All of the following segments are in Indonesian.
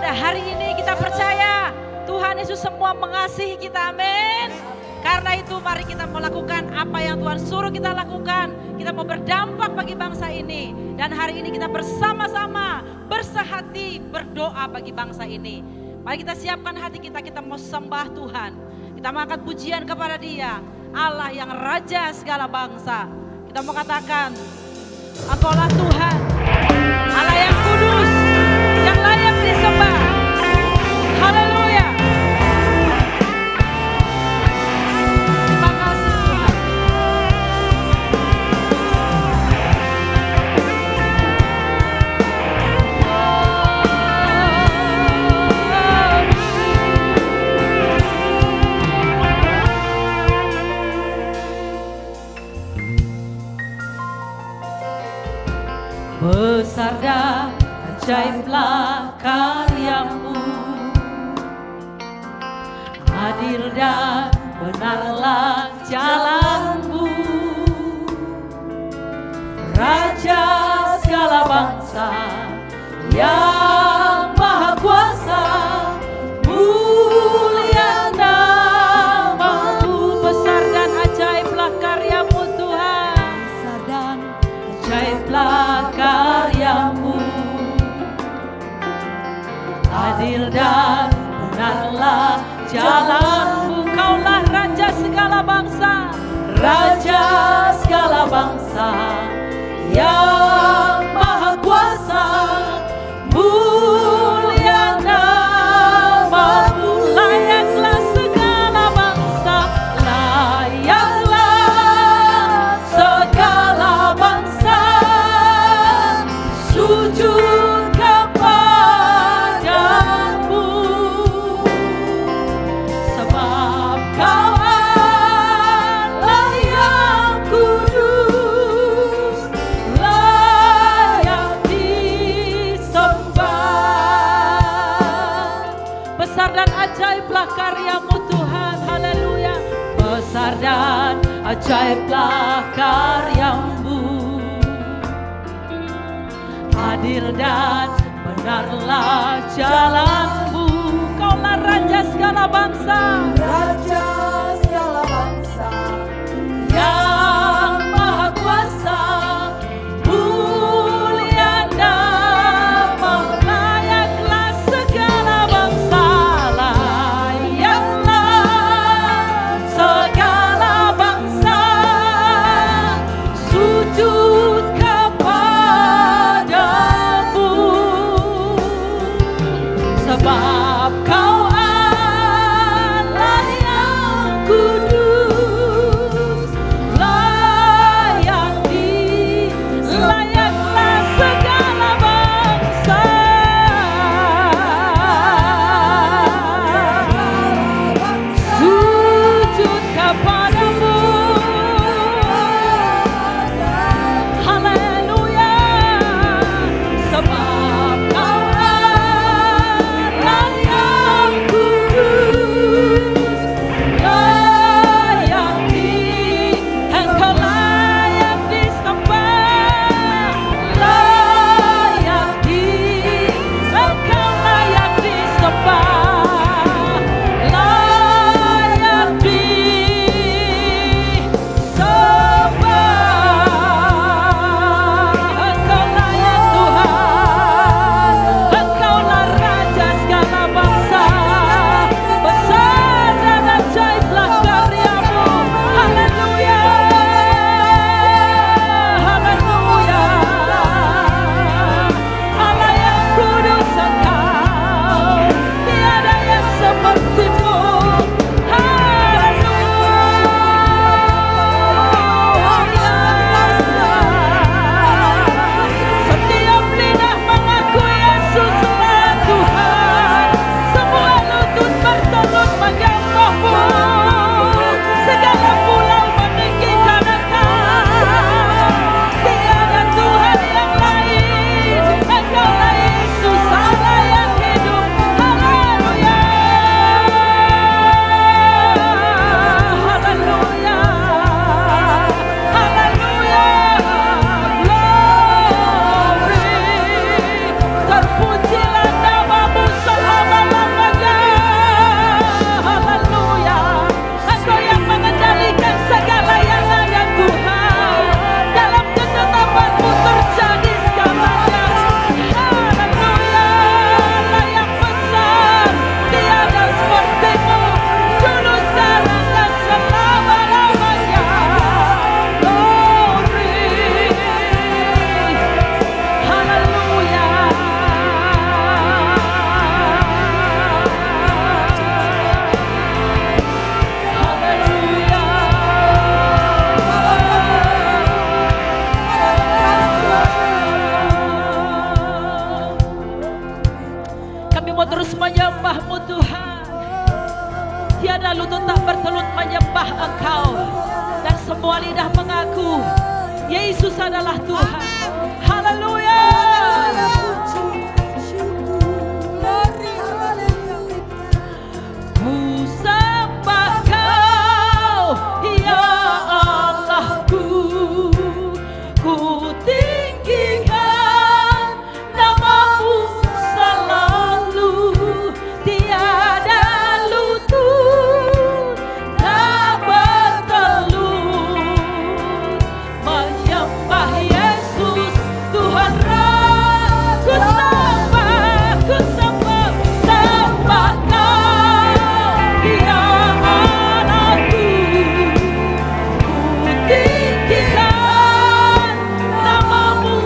pada hari ini kita percaya Tuhan Yesus semua mengasihi kita, amin. Karena itu mari kita melakukan apa yang Tuhan suruh kita lakukan. Kita mau berdampak bagi bangsa ini. Dan hari ini kita bersama-sama bersehati berdoa bagi bangsa ini. Mari kita siapkan hati kita, kita mau sembah Tuhan. Kita mau angkat pujian kepada Dia, Allah yang Raja segala bangsa. Kita mau katakan, Engkaulah Tuhan, Allah yang kudus, yang layak disembah. Haleluya. Terima kasih Tuhan. Besar dan ajaiblah karyamu, adil dan benarlah jalanmu, Raja segala bangsa yang maha kuasa, mulia namamu. Besar dan ajaiblah karyamu Tuhan, besar dan ajaiblah karyamu, adil dan benarlah jalanmu. Kaulah Raja segala bangsa, Raja segala bangsa yang maha kuasa, mulia namamu. Layaklah segala bangsa, layaklah segala bangsa sujud kepadamu, sebab Kau Allah yang kudus, layak disembah. Besar dan ajaiblah karyamu Tuhan, haleluya. Besar dan ajaiblah karyamu, adil dan benarlah jalanmu. Kaulah Raja segala bangsa, Raja segala bangsa yang maha kuasa, mulia namamu. Layaklah segala bangsa, layaklah segala bangsa sujud kepadamu, sebab Kau Allah yang kudus, layaklah segala bangsa sujud kepadamu. Haleluya, sebab Kau Allah Kami mau terus menyembah-Mu Tuhan. Tiada lutut tak bertelut menyembah Engkau. Dan semua lidah mengaku Yesus adalah Tuhan. Haleluya. Ku sembah Kau, ya Allahku. Ku tinggikan nama-Mu selalu. Tiada lutut tak bertelut menyembah Yesus Tuhan Raja. Ku sembah sembah Kau, ya Allahku. Ku tinggikan nama-Mu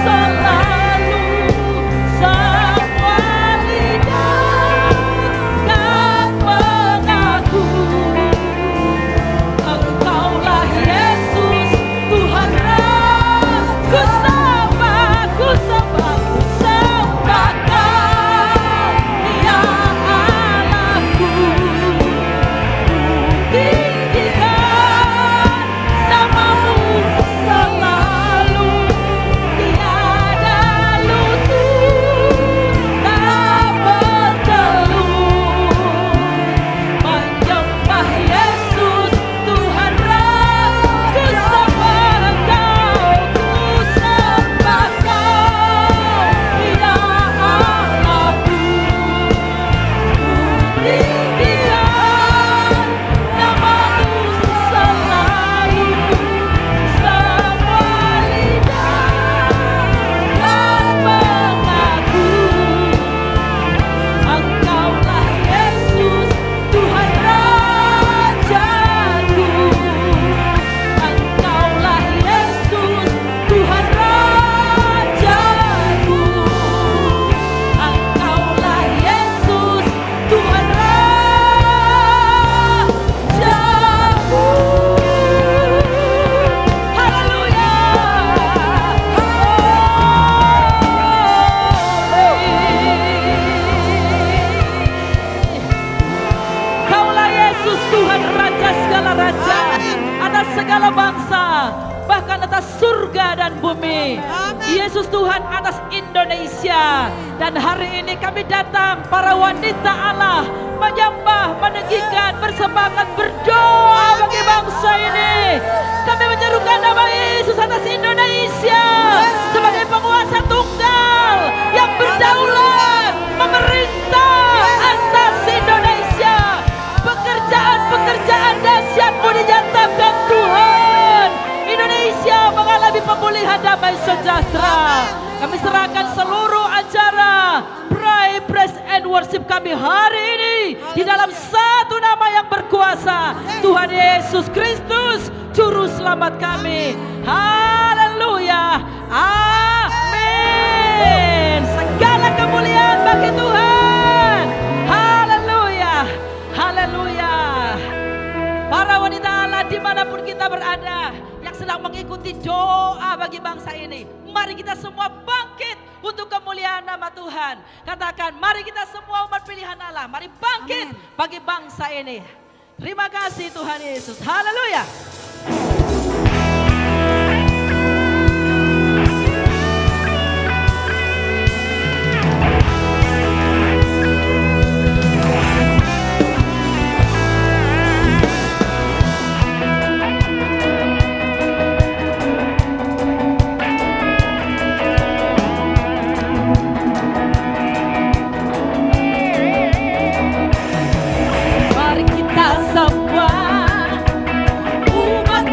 selalu. Semua lidah kan mengaku Engkaulah Yesus Tuhan Raja. Ku sembah Kau, ya Allahku. Ku tinggikan nama-Mu selalu. Tiada lutut tak bertelut menyembah Yesus Tuhan Raja. Ku sembah Kau, ya Allahku. Ku tinggikan nama-Mu selalu. Semua lidah kan mengaku Engkaulah Yesus Tuhan Rajaku. Engkaulah Yesus Tuhan Rajaku. Engkaulah Yesus Tuhan Rajaku. Haleluya. Kaulah Yesus Tuhan Raja segala raja, atas segala bangsa, bahkan atas surga dan bumi. Yesus Tuhan atas Indonesia. Dan hari ini kami datang para wanita Allah menyembah, meninggikan, bersemangat, berdoa bagi bangsa ini. Kami menyerukan nama Yesus atas Indonesia sebagai penguasa tunggal yang berdaulat, memerintah atas Indonesia. Pekerjaan-pekerjaan dahsyat-Mu dinyatakan Tuhan. Indonesia mengalami pemulihan damai sejahtera. Kami serahkan seluruh acara Pray, Praise and Worship kami hari ini di dalam satu nama yang berkuasa, Tuhan Yesus Kristus, Juru Selamat kami. Haleluya. Amin. Segala kemuliaan bagi Tuhan. Haleluya. Haleluya. Para wanita Allah dimanapun kita berada yang sedang mengikuti doa bagi bangsa ini, mari kita semua bangkit untuk kemuliaan nama Tuhan. Katakan, mari kita semua umat pilihan Allah, mari bangkit bagi bangsa ini. Terima kasih Tuhan Yesus. Haleluya. Mari kita semua umat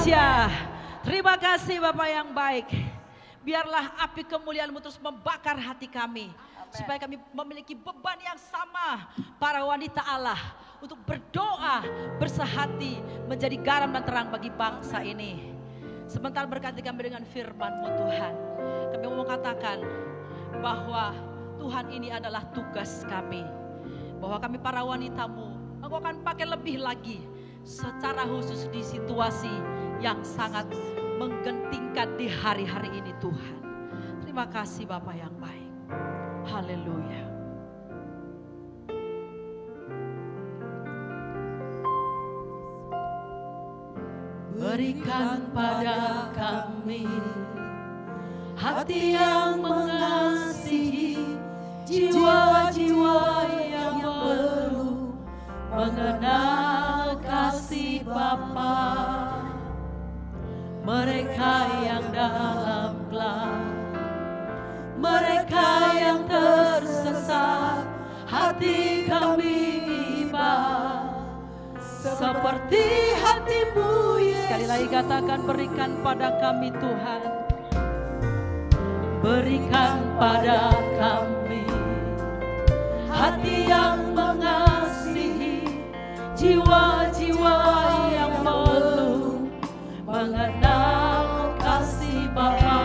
Raja. Terima kasih Bapak yang baik. Biarlah api kemuliaan-Mu terus membakar hati kami. Supaya kami memiliki beban yang sama para wanita Allah. Untuk berdoa, bersehati, menjadi garam dan terang bagi bangsa ini. Sebentar berkati kami dengan firman-Mu Tuhan. Kami mau katakan bahwa Tuhan ini adalah tugas kami. Bahwa kami para wanita-Mu, Engkau akan pakai lebih lagi. Secara khusus di situasi yang sangat menggentingkan di hari-hari ini Tuhan. Terima kasih Bapa yang baik. Haleluya. Berikan pada kami hati yang mengasihi, jiwa-jiwa yang perlu mengenal kasih Bapa. Mereka yang dalam gelap, mereka yang tersesat, hati kami iba seperti hati-Mu Yesus. Sekali lagi katakan, berikan pada kami Tuhan. Berikan pada kami hati yang mengasihi, jiwa-jiwa yang perlu mengenal kasih Bapa.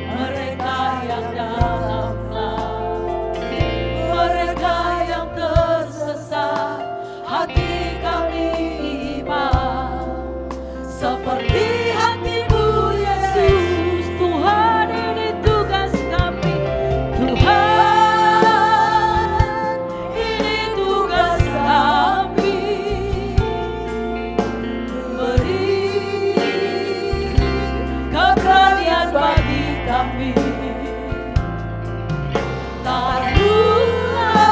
Mereka yang dalam gelap, mereka yang tersesat, hati kami iba seperti hati-Mu Yesus. Tuhan, ini tugas kami. Tuhan, ini tugas kami. Beri keberanian bagi kami. Taruhlah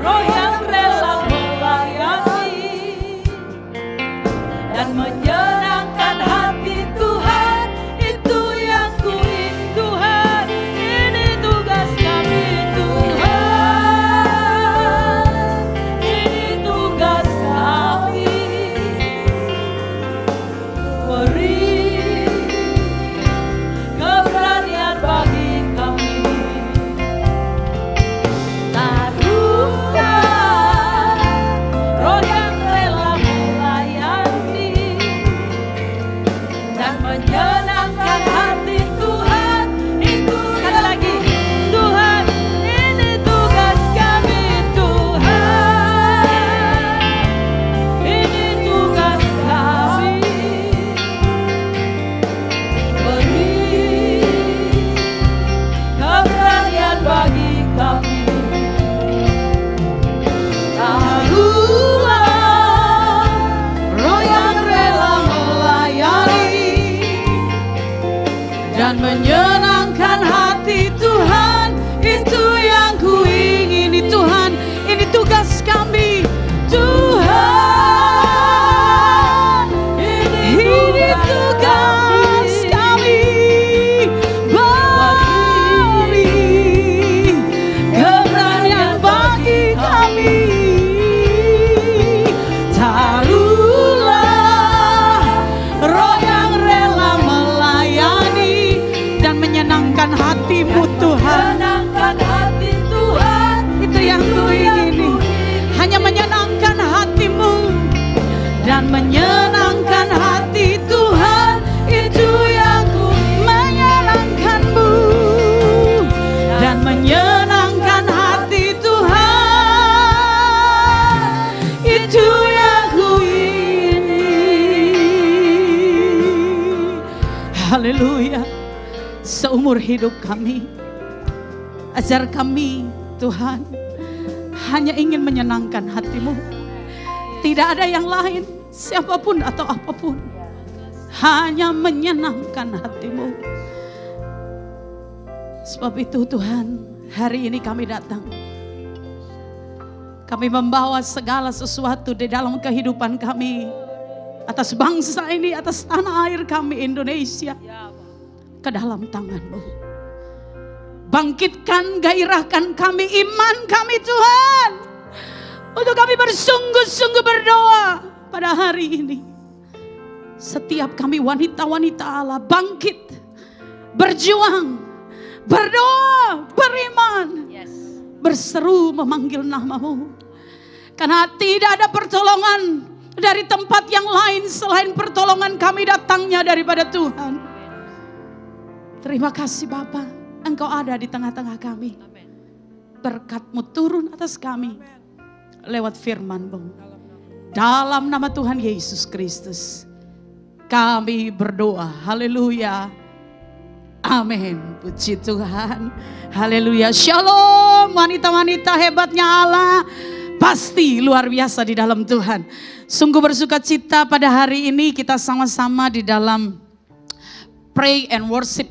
roh yang rela melayani dan menyenangkan hati Tuhan. Itu yang kuingin Tuhan. Ini tugas kami Tuhan. Ini tugas kami. Beri keberanian bagi kami. Taruhlah roh yang rela melayani dan menyenangkan hati Tuhan. Itu sekali lagi, Tuhan, ini tugas kami Tuhan. Ini tugas kami. Beri keberanian bagi kami. Taruhlah roh yang rela melayani dan menyenangkan hati Tuhan. Itu yang kuingini Tuhan. Ini tugas kami Tuhan. Ini tugas kami. Beri keberanian bagi kami. Taruhlah roh yang rela melayani dan menyenangkan hati-Mu Tuhan. Menyenangkan hati Tuhan. Itu yang kuingini. Hanya menyenangkan hati-Mu dan menyenangkan hati Tuhan. Itu yang ku menyenangkan-Mu dan menyenangkan hati Tuhan. Itu yang ku ingini. Haleluya. Seumur hidup kami, ajar kami Tuhan hanya ingin menyenangkan hati-Mu. Tidak ada yang lain, siapapun atau apapun. Hanya menyenangkan hati-Mu. Sebab itu Tuhan, hari ini kami datang. Kami membawa segala sesuatu di dalam kehidupan kami. Atas bangsa ini, atas tanah air kami Indonesia. Ke dalam tangan-Mu. Bangkitkan, gairahkan kami, iman kami Tuhan. Untuk kami bersungguh-sungguh berdoa. pada hari ini setiap kami wanita-wanita Allah bangkit, berjuang, berdoa, beriman, berseru memanggil nama-Mu. Karena tidak ada pertolongan dari tempat yang lain selain pertolongan kami datangnya daripada Tuhan. Terima kasih Bapa, Engkau ada di tengah-tengah kami. Berkat-Mu turun atas kami lewat firman-Mu. Dalam nama Tuhan Yesus Kristus kami berdoa. Haleluya. Amin. Puji Tuhan. Haleluya. Shalom. Wanita-wanita hebatnya Allah. Pasti luar biasa di dalam Tuhan. Sungguh bersuka cita pada hari ini kita sama-sama di dalam pray and worship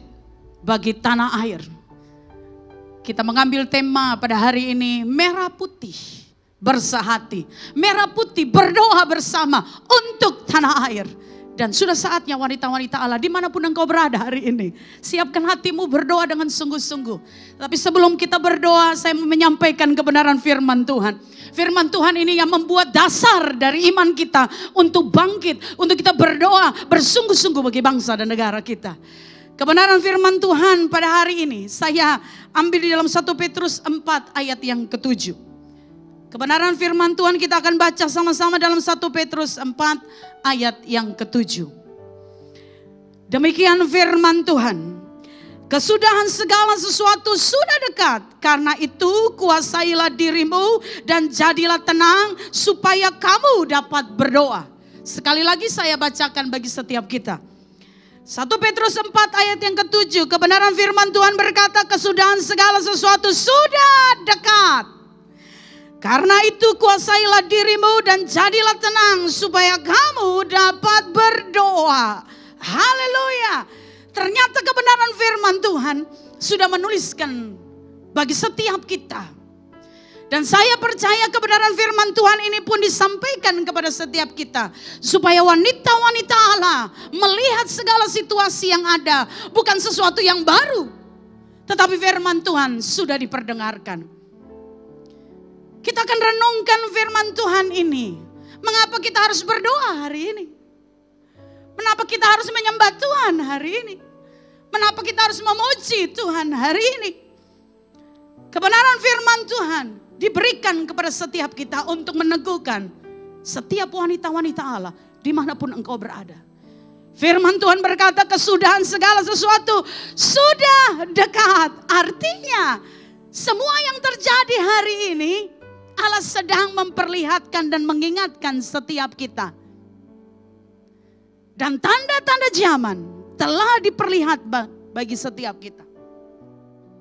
bagi tanah air. Kita mengambil tema pada hari ini merah putih bersehati. Merah putih berdoa bersama untuk tanah air. Dan sudah saatnya wanita-wanita Allah dimanapun engkau berada hari ini. Siapkan hatimu berdoa dengan sungguh-sungguh. Tapi sebelum kita berdoa saya menyampaikan kebenaran firman Tuhan. Firman Tuhan ini yang membuat dasar dari iman kita untuk bangkit. Untuk kita berdoa bersungguh-sungguh bagi bangsa dan negara kita. Kebenaran firman Tuhan pada hari ini saya ambil di dalam 1 Petrus 4 ayat yang ke-7. Kebenaran firman Tuhan kita akan baca sama-sama dalam 1 Petrus 4 ayat yang ke-7. Demikian firman Tuhan. Kesudahan segala sesuatu sudah dekat. Karena itu kuasailah dirimu dan jadilah tenang supaya kamu dapat berdoa. Sekali lagi saya bacakan bagi setiap kita. 1 Petrus 4 ayat yang ke-7. Kebenaran firman Tuhan berkata kesudahan segala sesuatu sudah dekat. Karena itu kuasailah dirimu dan jadilah tenang supaya kamu dapat berdoa. Haleluya. Ternyata kebenaran firman Tuhan sudah menuliskan bagi setiap kita. Dan saya percaya kebenaran firman Tuhan ini pun disampaikan kepada setiap kita. Supaya wanita-wanita Allah melihat segala situasi yang ada. Bukan sesuatu yang baru. Tetapi firman Tuhan sudah diperdengarkan. Kita akan renungkan firman Tuhan ini. Mengapa kita harus berdoa hari ini? Mengapa kita harus menyembah Tuhan hari ini? Mengapa kita harus memuji Tuhan hari ini? Kebenaran firman Tuhan diberikan kepada setiap kita untuk meneguhkan setiap wanita-wanita Allah dimanapun engkau berada. Firman Tuhan berkata kesudahan segala sesuatu sudah dekat. Artinya semua yang terjadi hari ini Allah sedang memperlihatkan dan mengingatkan setiap kita. Dan tanda-tanda zaman telah diperlihat bagi setiap kita.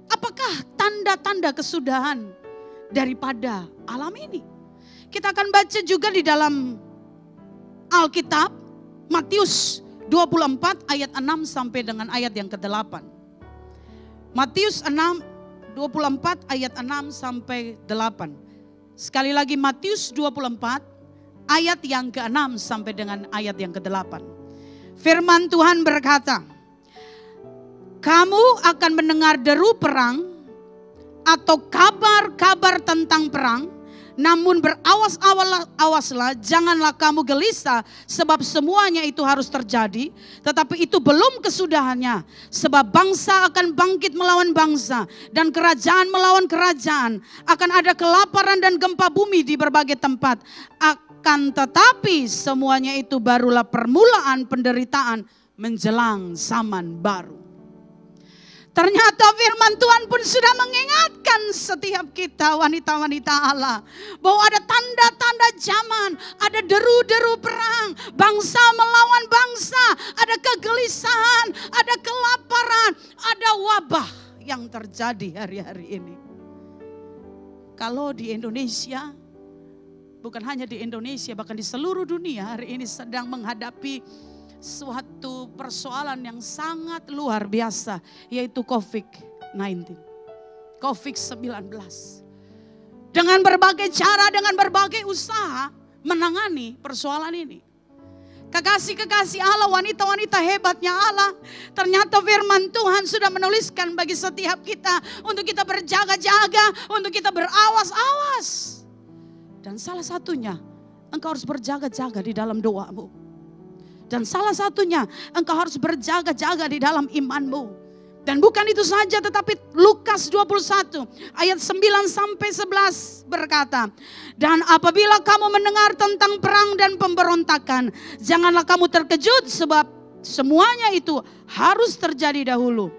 Apakah tanda-tanda kesudahan daripada alam ini? Kita akan baca juga di dalam Alkitab Matius 24 ayat 6 sampai dengan ayat yang ke-8. Matius 24 ayat 6 sampai 8. Sekali lagi Matius 24 ayat yang ke-6 sampai dengan ayat yang ke-8. Firman Tuhan berkata, kamu akan mendengar deru perang atau kabar-kabar tentang perang. Namun berawas-awaslah, janganlah kamu gelisah sebab semuanya itu harus terjadi. Tetapi itu belum kesudahannya. Sebab bangsa akan bangkit melawan bangsa dan kerajaan melawan kerajaan. Akan ada kelaparan dan gempa bumi di berbagai tempat. Akan tetapi semuanya itu barulah permulaan penderitaan menjelang zaman baru. Ternyata firman Tuhan pun sudah mengingatkan setiap kita wanita-wanita Allah. Bahwa ada tanda-tanda zaman, ada deru-deru perang, bangsa melawan bangsa, ada kegelisahan, ada kelaparan, ada wabah yang terjadi hari-hari ini. Kalau di Indonesia, bukan hanya di Indonesia, bahkan di seluruh dunia hari ini sedang menghadapi suatu persoalan yang sangat luar biasa, yaitu COVID-19. COVID-19. Dengan berbagai cara, dengan berbagai usaha menangani persoalan ini. Kekasih-kekasih Allah, wanita-wanita hebatnya Allah. Ternyata firman Tuhan sudah menuliskan bagi setiap kita untuk kita berjaga-jaga, untuk kita berawas-awas. Dan salah satunya engkau harus berjaga-jaga di dalam doamu. Dan salah satunya, engkau harus berjaga-jaga di dalam imanmu. Dan bukan itu saja, tetapi Lukas 21 ayat 9 sampai 11 berkata, dan apabila kamu mendengar tentang perang dan pemberontakan, janganlah kamu terkejut sebab semuanya itu harus terjadi dahulu.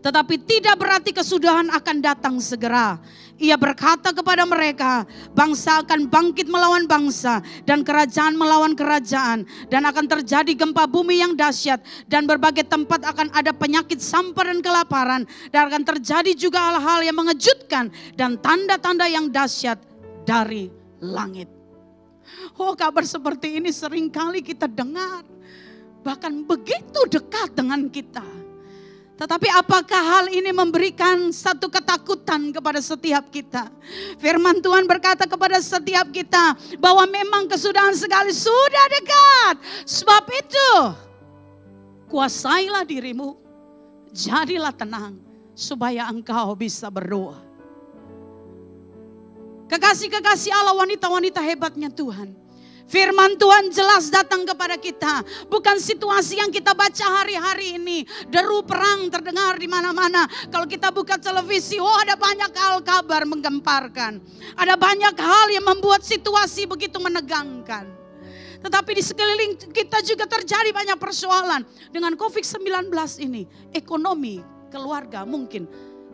Tetapi tidak berarti kesudahan akan datang segera. Ia berkata kepada mereka, bangsa akan bangkit melawan bangsa dan kerajaan melawan kerajaan. Dan akan terjadi gempa bumi yang dahsyat dan berbagai tempat akan ada penyakit sampar dan kelaparan. Dan akan terjadi juga hal-hal yang mengejutkan dan tanda-tanda yang dahsyat dari langit. Oh, kabar seperti ini seringkali kita dengar. Bahkan begitu dekat dengan kita. Tetapi apakah hal ini memberikan satu ketakutan kepada setiap kita? Firman Tuhan berkata kepada setiap kita bahwa memang kesudahan sekali sudah dekat. Sebab itu kuasailah dirimu, jadilah tenang supaya engkau bisa berdoa. Kekasih-kekasih Allah, wanita-wanita hebatnya Tuhan. Firman Tuhan jelas datang kepada kita. Bukan situasi yang kita baca hari-hari ini. Deru perang terdengar di mana-mana. Kalau kita buka televisi, oh ada banyak hal kabar menggemparkan. Ada banyak hal yang membuat situasi begitu menegangkan. Tetapi di sekeliling kita juga terjadi banyak persoalan. Dengan COVID-19 ini, ekonomi keluarga mungkin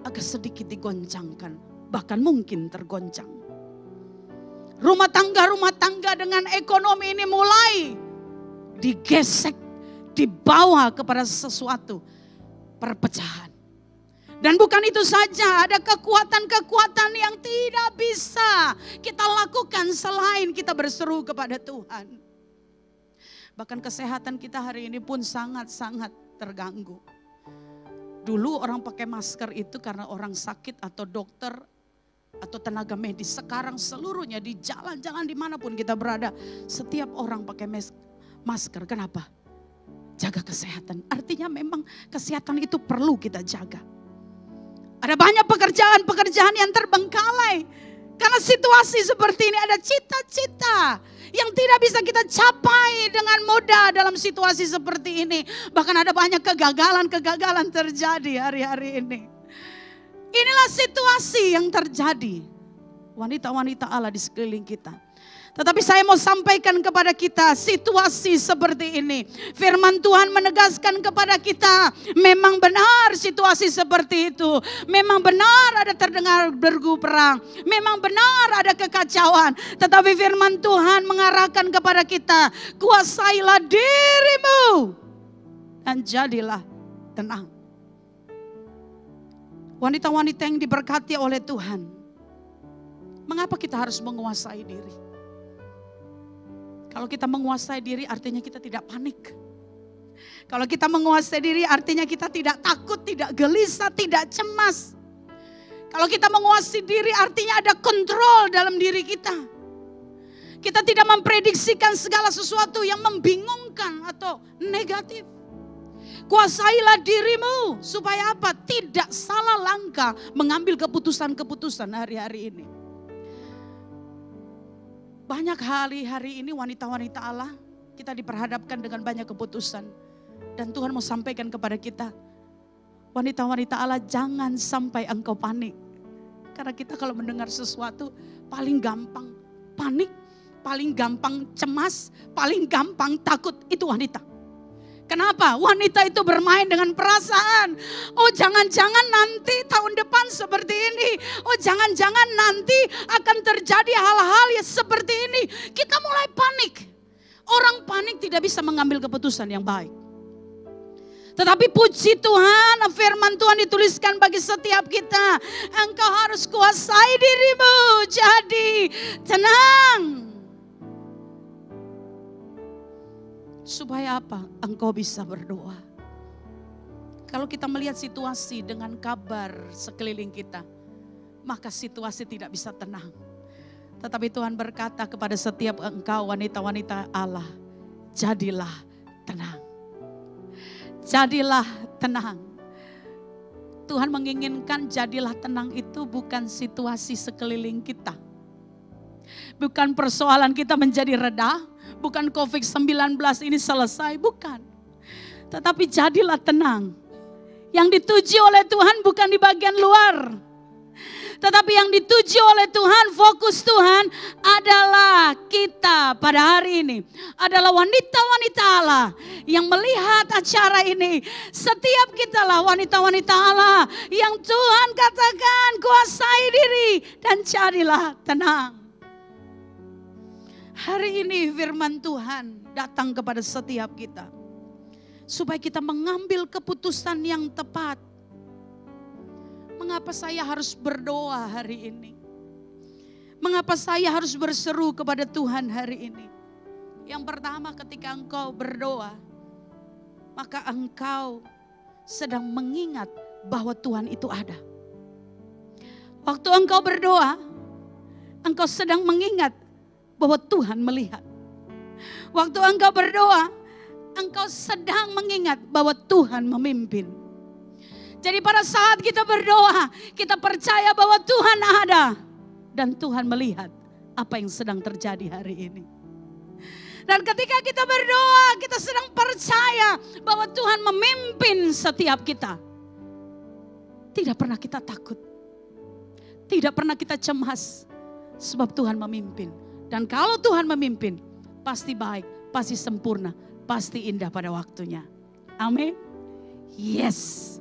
agak sedikit digoncangkan. Bahkan mungkin tergoncang. Rumah tangga dengan ekonomi ini mulai digesek, dibawa kepada sesuatu perpecahan. Dan bukan itu saja, ada kekuatan-kekuatan yang tidak bisa kita lakukan selain kita berseru kepada Tuhan. Bahkan kesehatan kita hari ini pun sangat-sangat terganggu. Dulu orang pakai masker itu karena orang sakit atau dokter atau tenaga medis. Sekarang seluruhnya di jalan-jalan dimanapun kita berada, setiap orang pakai masker. Kenapa? Jaga kesehatan. Artinya memang kesehatan itu perlu kita jaga. Ada banyak pekerjaan-pekerjaan yang terbengkalai. Karena situasi seperti ini, ada cita-cita yang tidak bisa kita capai dengan mudah dalam situasi seperti ini. Bahkan ada banyak kegagalan-kegagalan terjadi hari-hari ini. Inilah situasi yang terjadi. Wanita-wanita Allah di sekeliling kita. Tetapi saya mau sampaikan kepada kita situasi seperti ini. Firman Tuhan menegaskan kepada kita, memang benar situasi seperti itu. Memang benar ada terdengar bergu perang. Memang benar ada kekacauan. Tetapi firman Tuhan mengarahkan kepada kita, kuasailah dirimu dan jadilah tenang. Wanita-wanita yang diberkati oleh Tuhan, mengapa kita harus menguasai diri? Kalau kita menguasai diri artinya kita tidak panik. Kalau kita menguasai diri artinya kita tidak takut, tidak gelisah, tidak cemas. Kalau kita menguasai diri artinya ada kontrol dalam diri kita. Kita tidak memprediksikan segala sesuatu yang membingungkan atau negatif. Kuasailah dirimu supaya apa? Tidak salah langkah mengambil keputusan-keputusan hari-hari ini. Banyak hari-hari ini wanita-wanita Allah kita diperhadapkan dengan banyak keputusan. Dan Tuhan mau sampaikan kepada kita, wanita-wanita Allah jangan sampai engkau panik. Karena kita kalau mendengar sesuatu paling gampang panik, paling gampang cemas, paling gampang takut, itu wanita. Kenapa? Wanita itu bermain dengan perasaan. Oh jangan-jangan nanti tahun depan seperti ini. Oh jangan-jangan nanti akan terjadi hal-hal yang seperti ini. Kita mulai panik. Orang panik tidak bisa mengambil keputusan yang baik. Tetapi puji Tuhan, firman Tuhan dituliskan bagi setiap kita. Engkau harus kuasai dirimu, jadi tenang. Supaya apa? Engkau bisa berdoa. Kalau kita melihat situasi dengan kabar sekeliling kita, maka situasi tidak bisa tenang. Tetapi Tuhan berkata kepada setiap engkau wanita-wanita Allah, jadilah tenang. Jadilah tenang. Tuhan menginginkan jadilah tenang itu bukan situasi sekeliling kita. Bukan persoalan kita menjadi reda, bukan COVID-19 ini selesai, bukan. Tetapi jadilah tenang. Yang dituju oleh Tuhan bukan di bagian luar. Tetapi yang dituju oleh Tuhan, fokus Tuhan adalah kita pada hari ini. Adalah wanita-wanita Allah yang melihat acara ini. Setiap kita lah wanita-wanita Allah yang Tuhan katakan kuasai diri dan jadilah tenang. Hari ini firman Tuhan datang kepada setiap kita. Supaya kita mengambil keputusan yang tepat. Mengapa saya harus berdoa hari ini? Mengapa saya harus berseru kepada Tuhan hari ini? Yang pertama, ketika engkau berdoa, maka engkau sedang mengingat bahwa Tuhan itu ada. Waktu engkau berdoa, engkau sedang mengingat bahwa Tuhan melihat. Waktu engkau berdoa, engkau sedang mengingat bahwa Tuhan memimpin. Jadi pada saat kita berdoa, kita percaya bahwa Tuhan ada. Dan Tuhan melihat apa yang sedang terjadi hari ini. Dan ketika kita berdoa, kita sedang percaya bahwa Tuhan memimpin setiap kita. Tidak pernah kita takut. Tidak pernah kita cemas. Sebab Tuhan memimpin. Dan kalau Tuhan memimpin, pasti baik, pasti sempurna, pasti indah pada waktunya. Amin. Yes.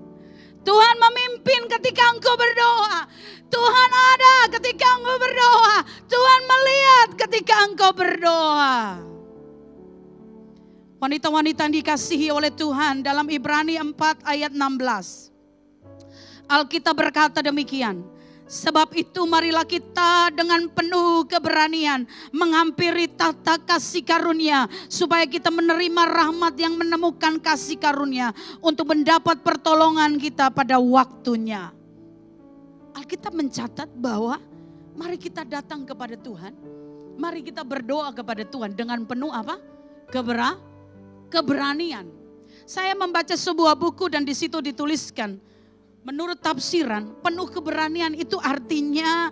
Tuhan memimpin ketika engkau berdoa. Tuhan ada ketika engkau berdoa. Tuhan melihat ketika engkau berdoa. Wanita-wanita yang dikasihi oleh Tuhan dalam Ibrani 4 ayat 16. Alkitab berkata demikian. Sebab itu marilah kita dengan penuh keberanian menghampiri tahta kasih karunia. Supaya kita menerima rahmat yang menemukan kasih karunia. Untuk mendapat pertolongan kita pada waktunya. Alkitab mencatat bahwa mari kita datang kepada Tuhan. Mari kita berdoa kepada Tuhan dengan penuh apa? Keberanian. Saya membaca sebuah buku dan di situ dituliskan. Menurut tafsiran, penuh keberanian itu artinya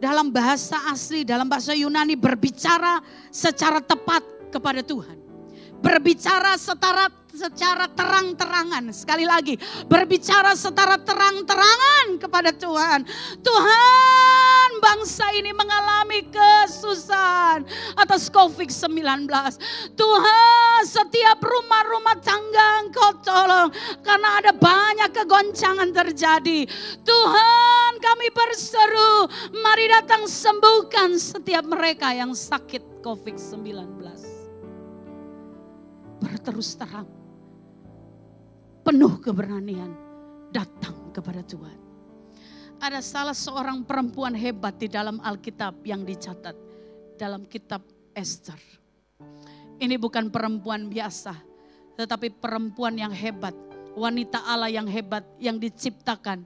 dalam bahasa asli, dalam bahasa Yunani berbicara secara tepat kepada Tuhan. Berbicara secara terang-terangan. Sekali lagi, berbicara secara terang-terangan kepada Tuhan. Tuhan, bangsa ini mengalami kesusahan atas COVID-19. Tuhan, setiap rumah-rumah tangga Engkau tolong. Karena ada banyak kegoncangan terjadi. Tuhan, kami berseru, mari datang sembuhkan setiap mereka yang sakit COVID-19. Berterus terang, penuh keberanian datang kepada Tuhan. Ada salah seorang perempuan hebat di dalam Alkitab yang dicatat dalam kitab Esther. Ini bukan perempuan biasa, tetapi perempuan yang hebat, wanita Allah yang hebat yang diciptakan.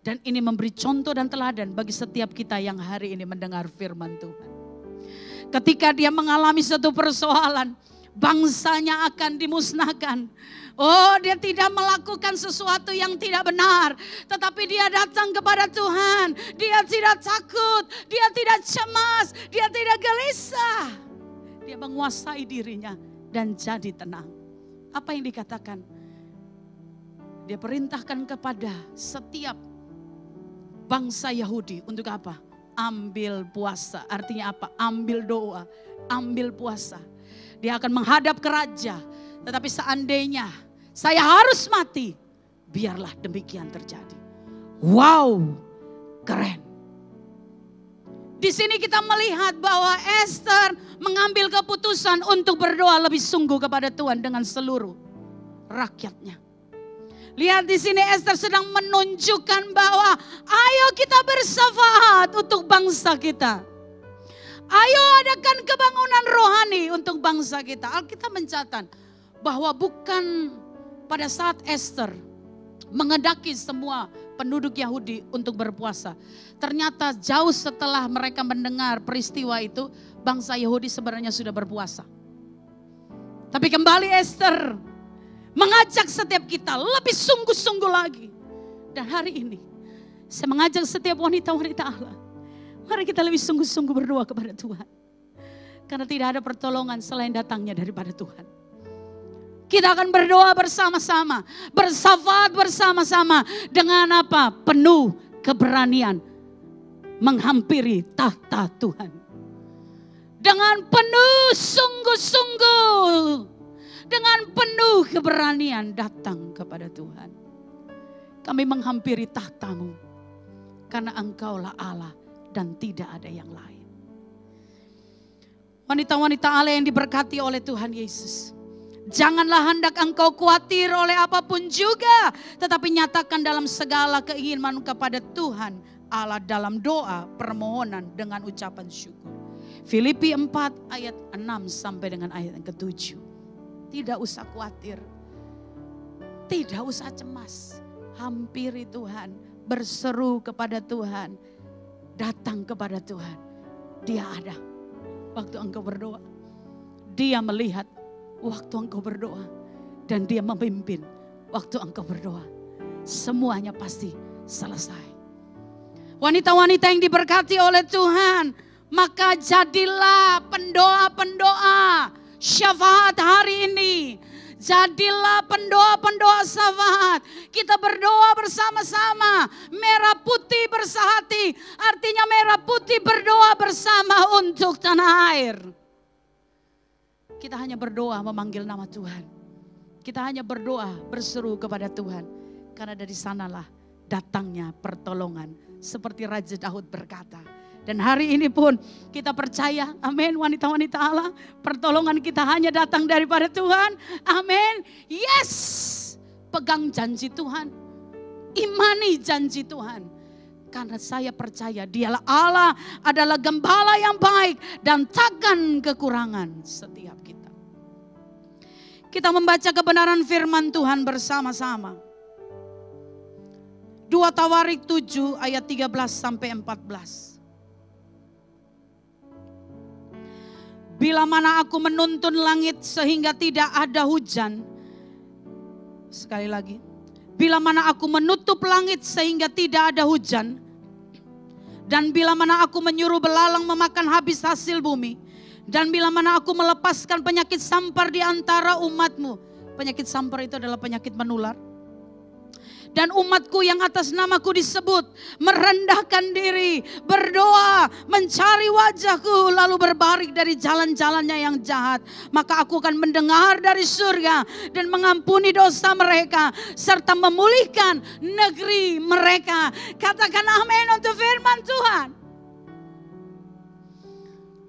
Dan ini memberi contoh dan teladan bagi setiap kita yang hari ini mendengar firman Tuhan. Ketika dia mengalami suatu persoalan, bangsanya akan dimusnahkan. Oh, dia tidak melakukan sesuatu yang tidak benar. Tetapi dia datang kepada Tuhan. Dia tidak takut. Dia tidak cemas. Dia tidak gelisah. Dia menguasai dirinya dan jadi tenang. Apa yang dikatakan? Dia perintahkan kepada setiap bangsa Yahudi untuk apa? Ambil puasa. Artinya apa? Ambil doa. Ambil puasa. Dia akan menghadap ke raja. Tetapi seandainya saya harus mati, biarlah demikian terjadi. Wow, keren. Di sini kita melihat bahwa Esther mengambil keputusan untuk berdoa lebih sungguh kepada Tuhan dengan seluruh rakyatnya. Lihat di sini Esther sedang menunjukkan bahwa ayo kita bersafaat untuk bangsa kita. Ayo adakan kebangunan rohani untuk bangsa kita. Alkitab mencatat bahwa bukan pada saat Esther mengedaki semua penduduk Yahudi untuk berpuasa. Ternyata jauh setelah mereka mendengar peristiwa itu, bangsa Yahudi sebenarnya sudah berpuasa. Tapi kembali Esther mengajak setiap kita lebih sungguh-sungguh lagi. Dan hari ini saya mengajak setiap wanita-wanita Allah. Mari kita lebih sungguh-sungguh berdoa kepada Tuhan. Karena tidak ada pertolongan selain datangnya daripada Tuhan. Kita akan berdoa bersama-sama, bersyafaat bersama-sama dengan apa? Penuh keberanian menghampiri tahta Tuhan. Dengan penuh sungguh-sungguh, dengan penuh keberanian datang kepada Tuhan. Kami menghampiri tahta-Mu karena Engkaulah Allah dan tidak ada yang lain. Wanita-wanita Allah yang diberkati oleh Tuhan Yesus. Janganlah hendak engkau khawatir oleh apapun juga, tetapi nyatakan dalam segala keinginan kepada Tuhan Allah dalam doa permohonan dengan ucapan syukur. Filipi 4 ayat 6 sampai dengan ayat yang ke-7. Tidak usah khawatir, tidak usah cemas, hampiri Tuhan, berseru kepada Tuhan, datang kepada Tuhan. Dia ada waktu engkau berdoa, Dia melihat waktu engkau berdoa, dan Dia memimpin waktu engkau berdoa. Semuanya pasti selesai. Wanita-wanita yang diberkati oleh Tuhan, maka jadilah pendoa-pendoa syafaat hari ini. Jadilah pendoa-pendoa syafaat. Kita berdoa bersama-sama. Merah putih bersahati. Artinya merah putih berdoa bersama untuk tanah air. Kita hanya berdoa memanggil nama Tuhan. Kita hanya berdoa berseru kepada Tuhan. Karena dari sanalah datangnya pertolongan. Seperti Raja Daud berkata. Dan hari ini pun kita percaya, amin, wanita-wanita Allah, pertolongan kita hanya datang daripada Tuhan, amin. Yes, pegang janji Tuhan, imani janji Tuhan. Karena saya percaya Dialah Allah, adalah gembala yang baik dan takkan kekurangan setiap kita. Kita membaca kebenaran firman Tuhan bersama-sama. 2 Tawarik 7 ayat 13 sampai 14. Bila mana aku menuntun langit sehingga tidak ada hujan. Sekali lagi. Bila mana aku menutup langit sehingga tidak ada hujan. Dan bila mana aku menyuruh belalang memakan habis hasil bumi. Dan bila mana aku melepaskan penyakit sampar di antara umatmu. Penyakit sampar itu adalah penyakit menular. Dan umatku yang atas namaku disebut merendahkan diri, berdoa, mencari wajahku, lalu berbalik dari jalan-jalannya yang jahat. Maka aku akan mendengar dari surga dan mengampuni dosa mereka, serta memulihkan negeri mereka. Katakan amin untuk firman Tuhan.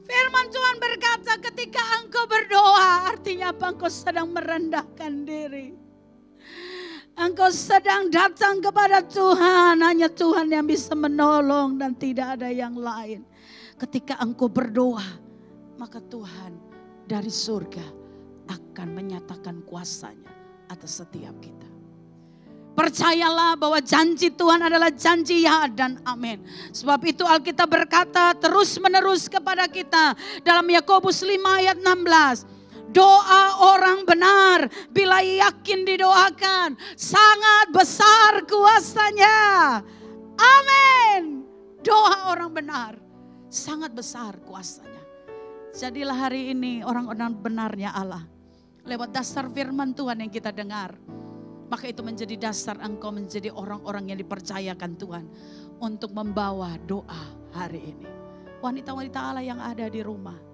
Firman Tuhan berkata, ketika engkau berdoa, artinya apa? Engkau sedang merendahkan diri. Engkau sedang datang kepada Tuhan. Hanya Tuhan yang bisa menolong dan tidak ada yang lain. Ketika engkau berdoa, maka Tuhan dari surga akan menyatakan kuasanya atas setiap kita. Percayalah bahwa janji Tuhan adalah janji ya dan amin. Sebab itu Alkitab berkata terus menerus kepada kita dalam Yakobus 5 ayat 16. Doa orang benar bila yakin didoakan sangat besar kuasanya. Amin. Doa orang benar sangat besar kuasanya. Jadilah hari ini orang-orang benarnya Allah. Lewat dasar firman Tuhan yang kita dengar. Maka itu menjadi dasar engkau menjadi orang-orang yang dipercayakan Tuhan. Untuk membawa doa hari ini. Wanita-wanita Allah yang ada di rumah.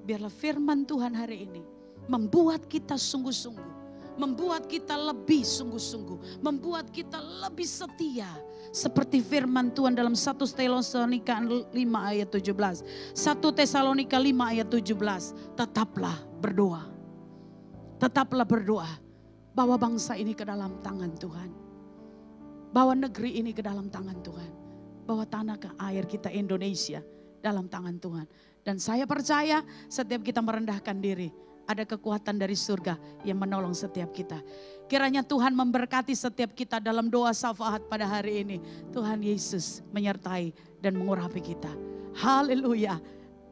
Biarlah firman Tuhan hari ini membuat kita sungguh-sungguh. Membuat kita lebih sungguh-sungguh. Membuat kita lebih setia. Seperti firman Tuhan dalam 1 Tesalonika 5 ayat 17. 1 Tesalonika 5 ayat 17. Tetaplah berdoa. Tetaplah berdoa. Bawa bangsa ini ke dalam tangan Tuhan. Bawa negeri ini ke dalam tangan Tuhan. Bawa tanah ke air kita Indonesia dalam tangan Tuhan. Dan saya percaya setiap kita merendahkan diri, ada kekuatan dari surga yang menolong setiap kita. Kiranya Tuhan memberkati setiap kita dalam doa syafaat pada hari ini. Tuhan Yesus menyertai dan mengurapi kita. Haleluya.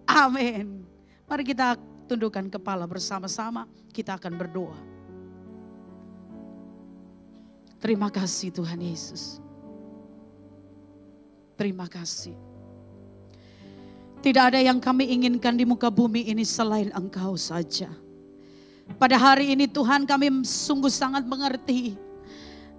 Amin. Mari kita tundukkan kepala bersama-sama, kita akan berdoa. Terima kasih Tuhan Yesus. Terima kasih. Tidak ada yang kami inginkan di muka bumi ini selain Engkau saja. Pada hari ini Tuhan, kami sungguh sangat mengerti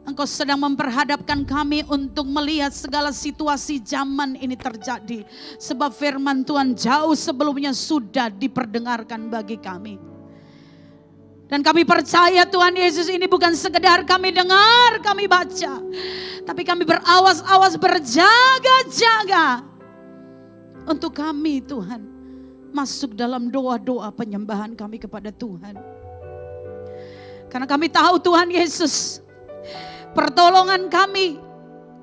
Engkau sedang memperhadapkan kami untuk melihat segala situasi zaman ini terjadi. Sebab firman Tuhan jauh sebelumnya sudah diperdengarkan bagi kami. Dan kami percaya Tuhan Yesus ini bukan sekedar kami dengar, kami baca. Tapi kami berawas-awas, berjaga-jaga. Untuk kami Tuhan masuk dalam doa-doa penyembahan kami kepada Tuhan. Karena kami tahu Tuhan Yesus, pertolongan kami,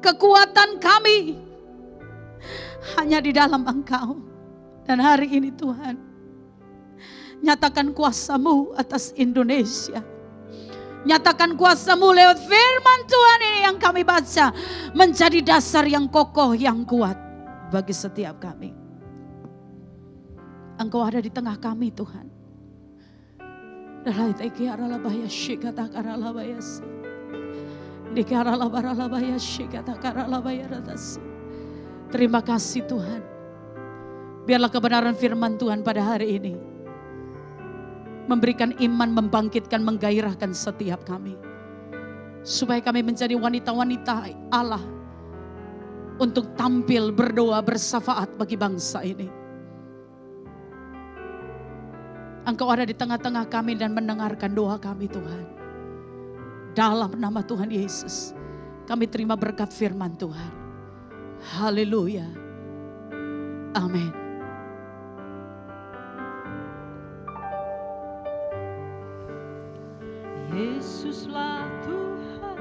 kekuatan kami hanya di dalam Engkau. Dan hari ini Tuhan, nyatakan kuasa-Mu atas Indonesia. Nyatakan kuasa-Mu lewat firman Tuhan ini yang kami baca. Menjadi dasar yang kokoh, yang kuat bagi setiap kami. Engkau ada di tengah kami Tuhan. Terima kasih Tuhan. Biarlah kebenaran firman Tuhan pada hari ini memberikan iman, membangkitkan, menggairahkan setiap kami. Supaya kami menjadi wanita-wanita Allah untuk tampil berdoa bersafaat bagi bangsa ini. Engkau ada di tengah-tengah kami dan mendengarkan doa kami Tuhan. Dalam nama Tuhan Yesus, kami terima berkat firman Tuhan. Haleluya. Amin. Yesuslah Tuhan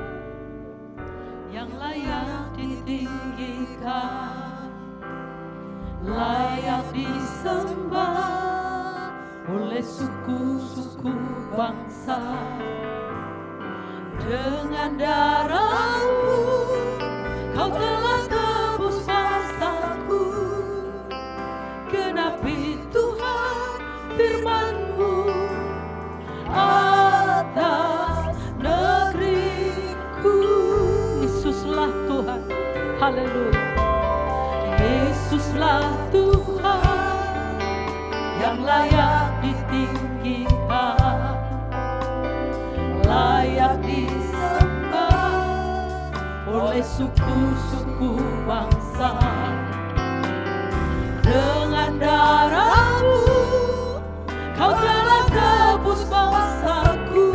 yang layak ditinggikan, layak disembah oleh suku-suku bangsa. Dengan darah-Mu Kau telah tebus basaku. Genapi Tuhan firman-Mu atas negeriku. Yesuslah Tuhan. Haleluya. Yesuslah Tuhan yang layak ditinggikan, layak disembah oleh suku-suku bangsa. Dengan darah-Mu Kau telah tebus bangsaku.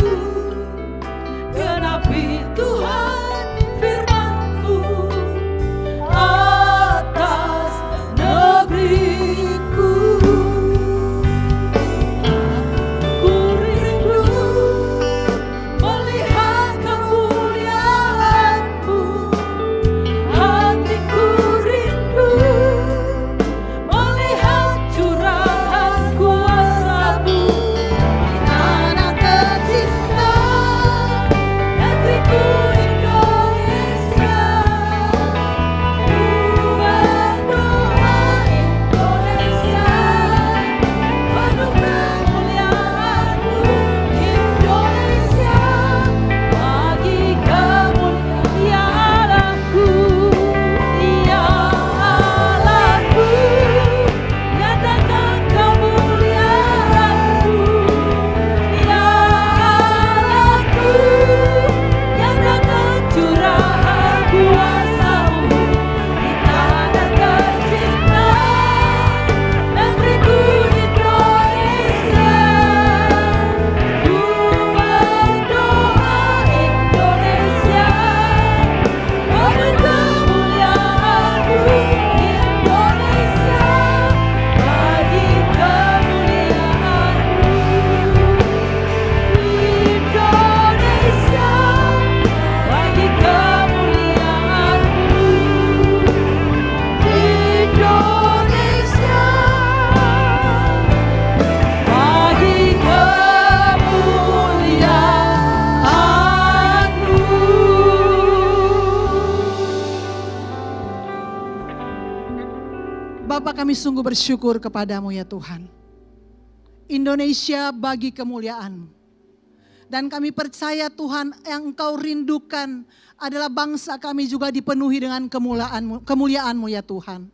Genapi Tuhan firman-Mu atas negeriku. Kami sungguh bersyukur kepadamu ya Tuhan. Indonesia bagi kemuliaan-Mu. Dan kami percaya Tuhan yang Engkau rindukan adalah bangsa kami juga dipenuhi dengan kemuliaan-Mu ya Tuhan.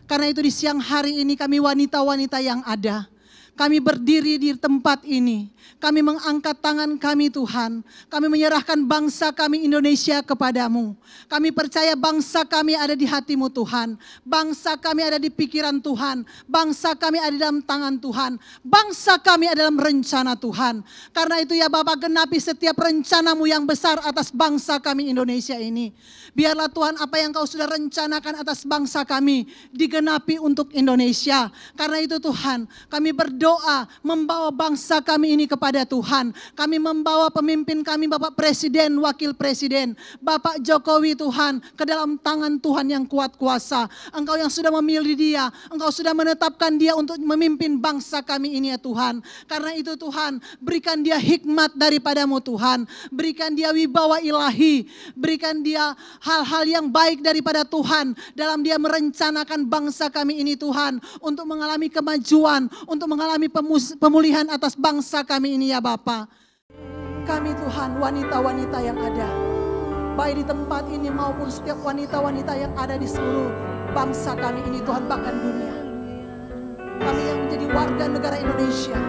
Karena itu di siang hari ini kami wanita-wanita yang ada, kami berdiri di tempat ini. Kami mengangkat tangan kami Tuhan. Kami menyerahkan bangsa kami Indonesia kepadamu. Kami percaya bangsa kami ada di hatimu Tuhan. Bangsa kami ada di pikiran Tuhan. Bangsa kami ada dalam tangan Tuhan. Bangsa kami ada dalam rencana Tuhan. Karena itu ya Bapa, genapi setiap rencanamu yang besar atas bangsa kami Indonesia ini. Biarlah Tuhan apa yang kau sudah rencanakan atas bangsa kami digenapi untuk Indonesia. Karena itu Tuhan, kami berdoa membawa bangsa kami ini kepada Tuhan. Kami membawa pemimpin kami Bapak Presiden, Wakil Presiden, Bapak Jokowi Tuhan ke dalam tangan Tuhan yang kuat kuasa. Engkau yang sudah memilih dia, Engkau sudah menetapkan dia untuk memimpin bangsa kami ini ya Tuhan. Karena itu Tuhan, berikan dia hikmat daripadamu Tuhan. Berikan dia wibawa ilahi, berikan dia hal-hal yang baik daripada Tuhan dalam dia merencanakan bangsa kami ini Tuhan untuk mengalami kemajuan, untuk mengalami pemulihan atas bangsa kami ini ya Bapa. Kami Tuhan wanita-wanita yang ada, baik di tempat ini maupun setiap wanita-wanita yang ada di seluruh bangsa kami ini Tuhan, bahkan dunia. Kami yang menjadi warga negara Indonesia,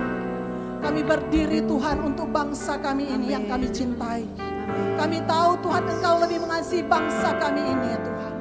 kami berdiri Tuhan untuk bangsa kami ini yang kami cintai. Kami tahu Tuhan Engkau lebih mengasihi bangsa kami ini ya Tuhan.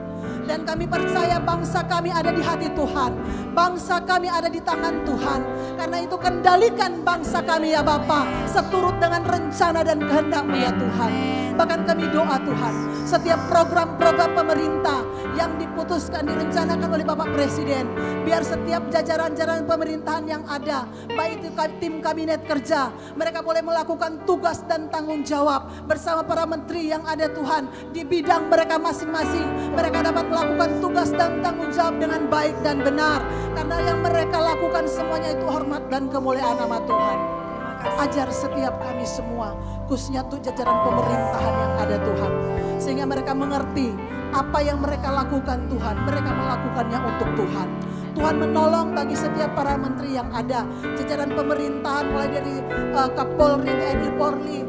Dan kami percaya bangsa kami ada di hati Tuhan. Bangsa kami ada di tangan Tuhan. Karena itu kendalikan bangsa kami ya Bapa, seturut dengan rencana dan kehendak-Mu ya Tuhan. Bahkan kami doa Tuhan, setiap program-program pemerintah yang diputuskan, direncanakan oleh Bapak Presiden, biar setiap jajaran-jajaran pemerintahan yang ada, baik itu tim kabinet kerja, mereka boleh melakukan tugas dan tanggung jawab bersama para menteri yang ada Tuhan, di bidang mereka masing-masing. Mereka dapat melakukan tugas dan tanggung jawab dengan baik dan benar, karena yang mereka lakukan semuanya itu hormat dan kemuliaan nama Tuhan. Ajar setiap kami semua, khususnya tuh jajaran pemerintahan yang ada Tuhan, sehingga mereka mengerti apa yang mereka lakukan Tuhan, mereka melakukannya untuk Tuhan. Tuhan menolong bagi setiap para menteri yang ada, jajaran pemerintahan mulai dari Kapolri, TNI,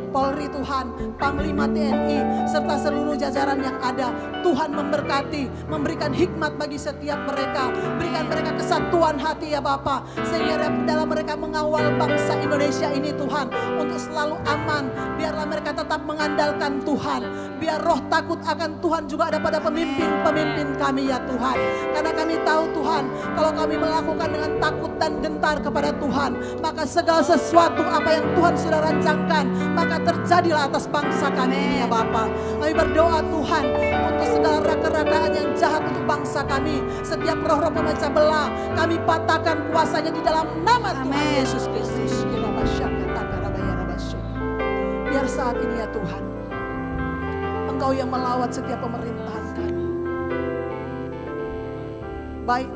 Polri Tuhan, Panglima TNI, serta seluruh jajaran yang ada. Tuhan memberkati, memberikan hikmat bagi setiap mereka, berikan mereka kesatuan hati ya Bapa, sehingga dalam mereka mengawal bangsa Indonesia ini Tuhan, untuk selalu aman. Biarlah mereka tetap mengandalkan Tuhan, biar roh takut akan Tuhan juga ada pada pemimpin-pemimpin kami ya Tuhan. Karena kami tahu Tuhan, kalau kami melakukan dengan takut dan gentar kepada Tuhan, maka segala sesuatu apa yang Tuhan sudah rancangkan, maka terjadilah atas bangsa kami ini ya Bapa. Kami berdoa Tuhan untuk segala raka-rakaan yang jahat untuk bangsa kami. Setiap roh-roh pemecah belah, kami patahkan kuasanya di dalam nama Tuhan Yesus Kristus. Biar saat ini ya Tuhan, Engkau yang melawat setiap pemerintahan kami, baik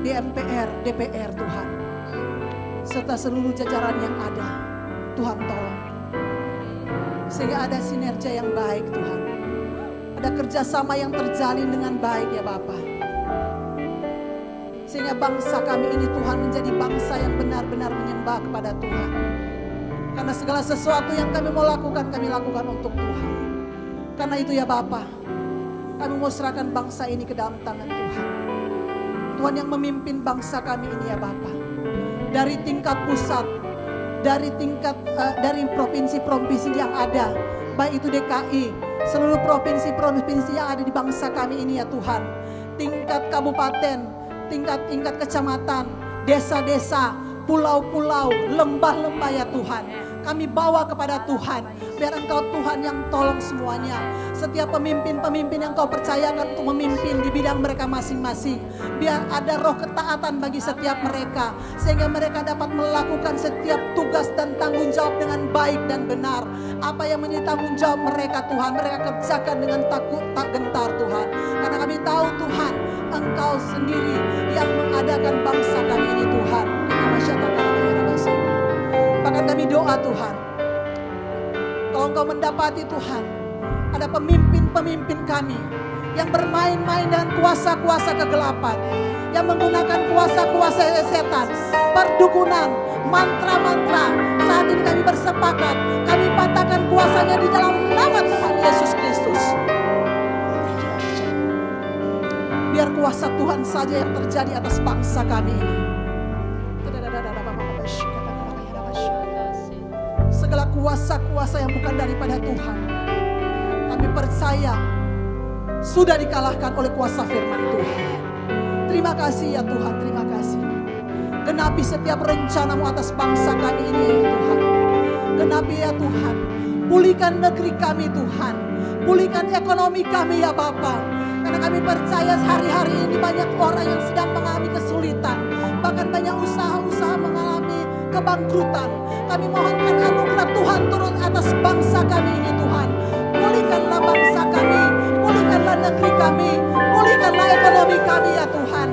di MPR, DPR Tuhan, serta seluruh jajaran yang ada. Tuhan tolong, sehingga ada sinergi yang baik Tuhan, ada kerjasama yang terjalin dengan baik ya Bapa, sehingga bangsa kami ini Tuhan menjadi bangsa yang benar-benar menyembah kepada Tuhan. Karena segala sesuatu yang kami mau lakukan, kami lakukan untuk Tuhan. Karena itu ya Bapa, kami mau serahkan bangsa ini ke dalam tangan Tuhan. Tuhan yang memimpin bangsa kami ini ya Bapa, dari tingkat pusat, dari tingkat dari provinsi-provinsi yang ada, baik itu DKI, seluruh provinsi-provinsi yang ada di bangsa kami ini ya Tuhan, tingkat kabupaten, tingkat kecamatan, desa-desa, pulau-pulau, lembah-lembah ya Tuhan, kami bawa kepada Tuhan. Biar Engkau Tuhan yang tolong semuanya. Setiap pemimpin-pemimpin yang Kau percayakan untuk memimpin di bidang mereka masing-masing, biar ada roh ketaatan bagi setiap mereka, sehingga mereka dapat melakukan setiap tugas dan tanggung jawab dengan baik dan benar. Apa yang menjadi tanggung jawab mereka Tuhan, mereka kerjakan dengan takut tak gentar Tuhan. Karena kami tahu Tuhan, Engkau sendiri yang mengadakan bangsa kami ini Tuhan. Bahkan kami doa Tuhan, kalau Engkau mendapati Tuhan, ada pemimpin-pemimpin kami yang bermain-main dengan kuasa-kuasa kegelapan, yang menggunakan kuasa-kuasa setan, perdukunan, mantra-mantra. Saat ini kami bersepakat, kami patahkan kuasanya di dalam nama Tuhan Yesus Kristus. Biar kuasa kuasa Tuhan saja yang terjadi atas bangsa kami ini. Segala kuasa-kuasa yang bukan daripada Tuhan, kami percaya sudah dikalahkan oleh kuasa firman Tuhan. Terima kasih ya Tuhan, terima kasih. Genapi setiap rencana-Mu atas bangsa kami ini ya Tuhan. Genapi ya Tuhan. Pulihkan negeri kami Tuhan. Pulihkan ekonomi kami ya Bapa. Karena kami percaya hari-hari ini banyak orang yang sedang mengalami kesulitan. Bahkan banyak usaha-usaha mengalami kebangkrutan. Kami mohonkan anugerah Tuhan turun atas bangsa kami ini Tuhan. Pulihkanlah bangsa kami. Pulihkanlah negeri kami. Pulihkanlah ekonomi kami ya Tuhan.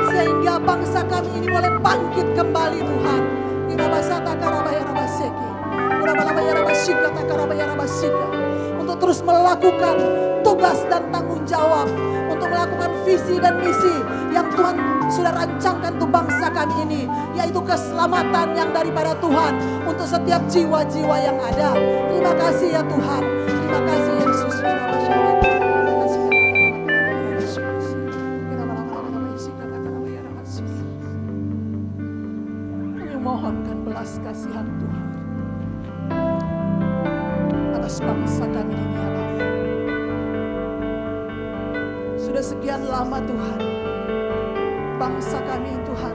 Sehingga bangsa kami ini boleh bangkit kembali Tuhan. Untuk terus melakukan tugas dan tanggung jawab. Untuk melakukan visi dan misi yang Tuhan sudah rancangkan untuk bangsa kami ini. Yaitu keselamatan yang daripada Tuhan. Untuk setiap jiwa-jiwa yang ada. Terima kasih ya Tuhan. Terima kasih Yesus. Mohonkan belas kasihan Tuhan atas bangsa kami ini ya Bapa. Sudah sekian lama Tuhan, bangsa kami Tuhan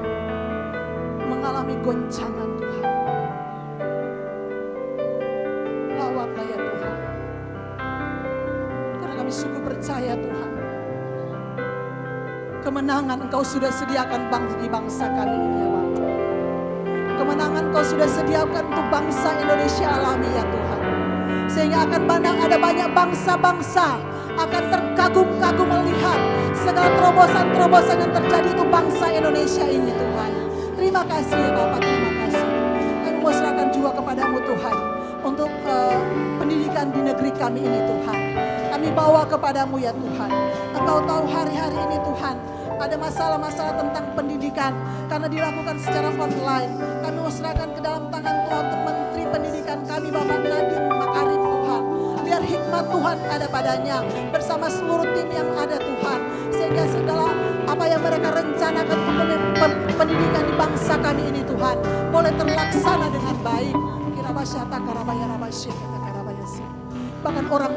mengalami goncangan Tuhan. Lawatlah ya Tuhan, karena kami sungguh percaya Tuhan, kemenangan Engkau sudah sediakan bagi bangsa kami ini ya Bapa. Kemenangan Kau sudah sediakan untuk bangsa Indonesia alami ya Tuhan. Sehingga akan ada banyak bangsa-bangsa akan terkagum-kagum melihat segala terobosan-terobosan yang terjadi untuk bangsa Indonesia ini Tuhan. Terima kasih ya Bapak, terima kasih. Kami mau serahkan juga kepadamu Tuhan untuk pendidikan di negeri kami ini Tuhan. Kami bawa kepadamu ya Tuhan. Engkau tahu hari-hari ini Tuhan ada masalah-masalah tentang pendidikan karena dilakukan secara online. Kami mau serahkan ke dalam tangan Tuhan untuk Menteri Pendidikan kami Bapak Nadiem Makarim Tuhan. Biar hikmat Tuhan ada padanya bersama seluruh tim yang ada Tuhan. Sehingga segala apa yang mereka rencanakan untuk pendidikan di bangsa kami ini Tuhan boleh terlaksana dengan baik. Bahkan orang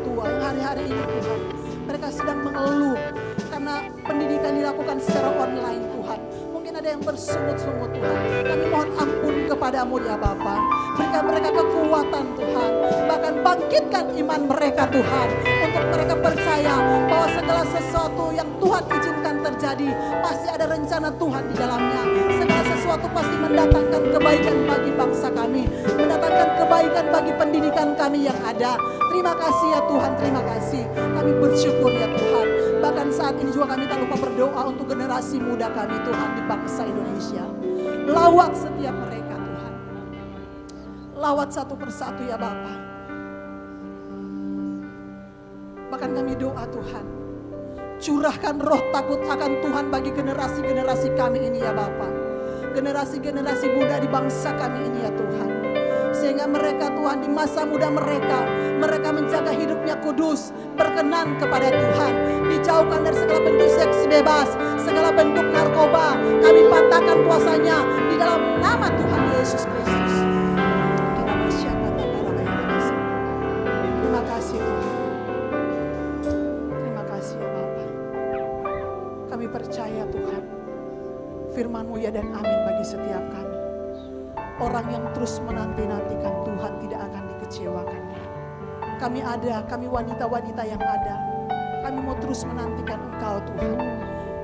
tua yang hari-hari ini Tuhan, mereka sedang mengeluh karena pendidikan dilakukan secara online Tuhan. Mungkin ada yang bersungut-sungut Tuhan. Kami mohon ampun kepadamu ya Bapa. Berikan mereka kekuatan Tuhan. Bahkan bangkitkan iman mereka Tuhan. Untuk mereka percaya bahwa segala sesuatu yang Tuhan izinkan terjadi pasti ada rencana Tuhan di dalamnya. Segala sesuatu pasti mendatangkan kebaikan bagi bangsa kami. Mendatangkan kebaikan bagi pendidikan kami yang ada. Terima kasih ya Tuhan, terima kasih. Kami bersyukur ya Tuhan. Bahkan saat ini juga kami tak lupa berdoa untuk generasi muda kami Tuhan di bangsa Indonesia. Lawat setiap mereka Tuhan. Lawat satu persatu ya Bapa. Bahkan kami doa Tuhan. Curahkan roh takut akan Tuhan bagi generasi-generasi kami ini ya Bapa. Generasi-generasi muda di bangsa kami ini ya Tuhan. Sehingga mereka Tuhan di masa muda mereka menjaga hidupnya kudus, berkenan kepada Tuhan. Dijauhkan dari segala bentuk seks bebas, segala bentuk narkoba. Kami patahkan kuasanya di dalam nama Tuhan Yesus Kristus. Terima kasih Tuhan. Terima kasih ya Bapa. Kami percaya Tuhan, firman-Mu ya dan amin bagi setiap kami. Orang yang terus menanti-nantikan Tuhan tidak akan dikecewakannya. Kami wanita-wanita yang ada. Kami mau terus menantikan Engkau Tuhan.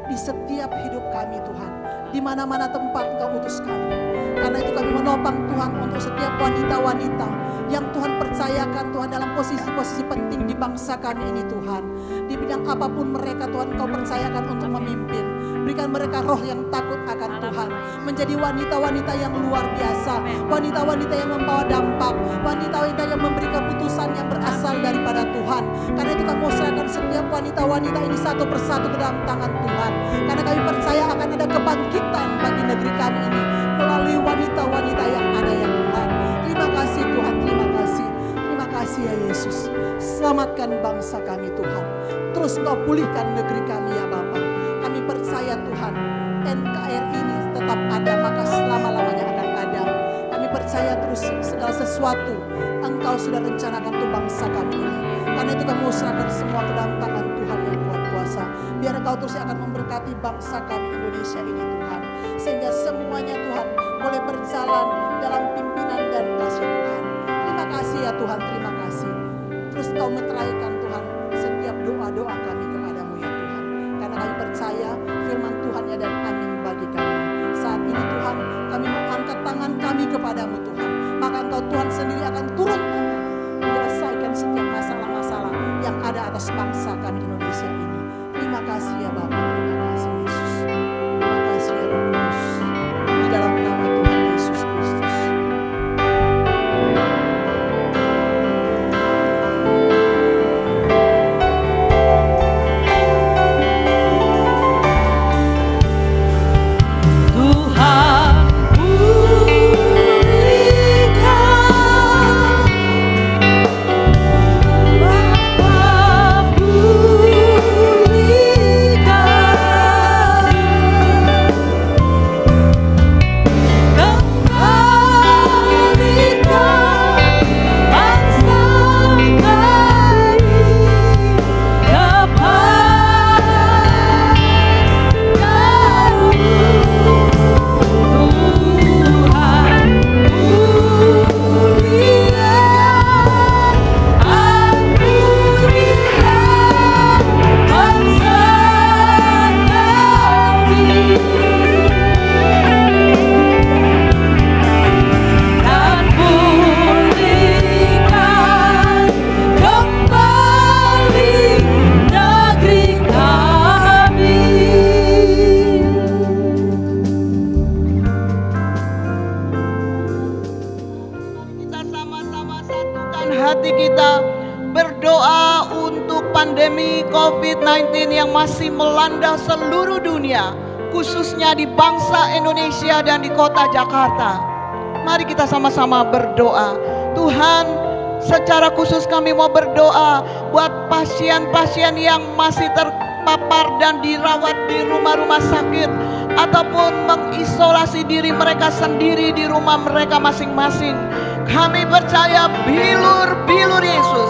Di setiap hidup kami Tuhan. Di mana-mana tempat Engkau utus kami. Karena itu kami menopang Tuhan untuk setiap wanita-wanita yang Tuhan percayakan Tuhan dalam posisi-posisi penting di bangsa kami ini Tuhan. Di bidang apapun mereka Tuhan Engkau percayakan untuk memimpin. Berikan mereka roh yang takut akan Tuhan. Menjadi wanita-wanita yang luar biasa. Wanita-wanita yang membawa dampak. Wanita-wanita yang memberi keputusan yang berasal daripada Tuhan. Karena itu kami mau serahkan setiap wanita-wanita ini satu persatu ke dalam tangan Tuhan. Karena kami percaya akan ada kebangkitan bagi negeri kami ini. Melalui wanita-wanita yang ada ya Tuhan. Terima kasih Tuhan, terima kasih. Terima kasih ya Yesus. Selamatkan bangsa kami Tuhan. Terus Engkau pulihkan negeri kami ya Bapa. segala sesuatu Engkau sudah rencanakan untuk bangsa kami ini. Karena itu kami serahkan semua ke dalam tangan Tuhan yang kuat kuasa. Biar Engkau terus akan memberkati bangsa kami Indonesia ini Tuhan. Sehingga semuanya Tuhan boleh berjalan dalam pimpinan dan kasih Tuhan. Terima kasih ya Tuhan, terima kasih. Terus Kau meteraikan Tuhan setiap doa-doa kami kepadamu ya Tuhan. Karena kami percaya firman Tuhan ya dan amin bagi kami. Saat ini Tuhan kami mengangkat tangan kami kepadamu Tuhan. Maka Engkau Tuhan sendiri akan turun tangan menyelesaikan setiap masalah-masalah yang ada atas bangsa kami Indonesia ini. Terima kasih ya Bapa, terima kasih Yesus. Terima kasih ya Roh Kudus. Di dalam nama Tuhan Yesus Kristus. hati kita berdoa untuk pandemi COVID-19 yang masih melanda seluruh dunia, khususnya di bangsa Indonesia dan di kota Jakarta. Mari kita sama-sama berdoa. Tuhan, secara khusus kami mau berdoa buat pasien-pasien yang masih terpapar dan dirawat di rumah-rumah sakit ataupun mengisolasi diri mereka sendiri di rumah mereka masing-masing. Kami percaya bilur-bilur Yesus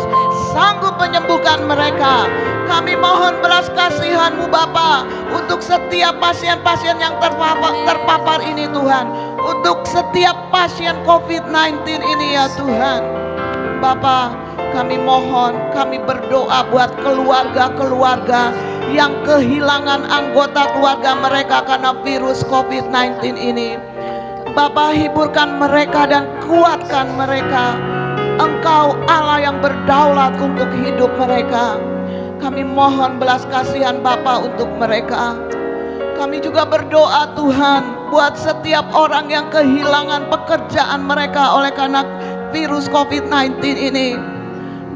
sanggup menyembuhkan mereka. Kami mohon belas kasihan-Mu Bapa untuk setiap pasien-pasien yang terpapar ini Tuhan. Untuk setiap pasien COVID-19 ini ya Tuhan. Bapa, kami mohon, kami berdoa buat keluarga-keluarga yang kehilangan anggota keluarga mereka karena virus COVID-19 ini. Bapa, hiburkan mereka dan kuatkan mereka. Engkau Allah yang berdaulat untuk hidup mereka. Kami mohon belas kasihan Bapa untuk mereka. Kami juga berdoa Tuhan buat setiap orang yang kehilangan pekerjaan mereka oleh karena virus COVID-19 ini.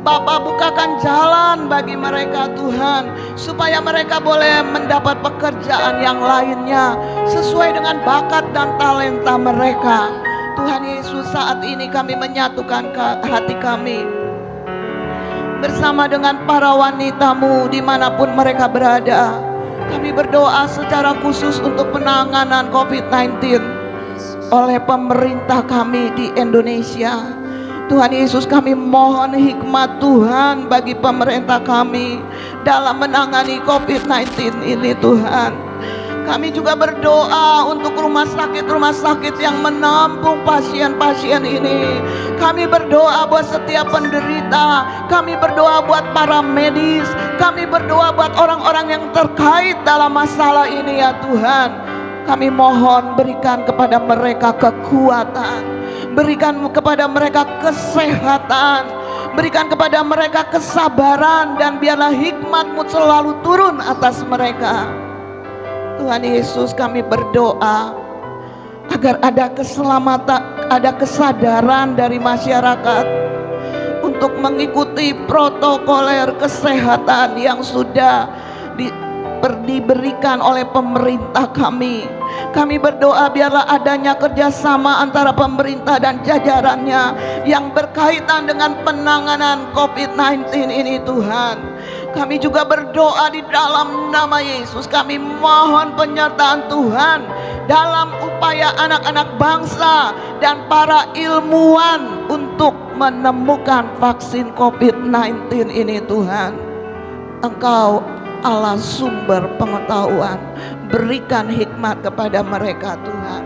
Bapa, bukakan jalan bagi mereka Tuhan, supaya mereka boleh mendapat pekerjaan yang lainnya sesuai dengan bakat dan talenta mereka. Tuhan Yesus, saat ini kami menyatukan hati kami bersama dengan para wanita-Mu dimanapun mereka berada. Kami berdoa secara khusus untuk penanganan COVID-19 oleh pemerintah kami di Indonesia. Tuhan Yesus, kami mohon hikmat Tuhan bagi pemerintah kami dalam menangani COVID-19 ini Tuhan. Kami juga berdoa untuk rumah sakit yang menampung pasien-pasien ini. Kami berdoa buat setiap penderita. Kami berdoa buat para medis. Kami berdoa buat orang-orang yang terkait dalam masalah ini ya Tuhan. Kami mohon berikan kepada mereka kekuatan. Berikan kepada mereka kesehatan, berikan kepada mereka kesabaran, dan biarlah hikmat-Mu selalu turun atas mereka. Tuhan Yesus, kami berdoa agar ada keselamatan, ada kesadaran dari masyarakat untuk mengikuti protokoler kesehatan yang sudah diberikan oleh pemerintah kami. Kami berdoa biarlah adanya kerjasama antara pemerintah dan jajarannya yang berkaitan dengan penanganan COVID-19 ini Tuhan. Kami juga berdoa di dalam nama Yesus. Kami mohon penyertaan Tuhan dalam upaya anak-anak bangsa dan para ilmuwan untuk menemukan vaksin COVID-19 ini Tuhan. Engkau Allah sumber pengetahuan, berikan hikmat kepada mereka Tuhan.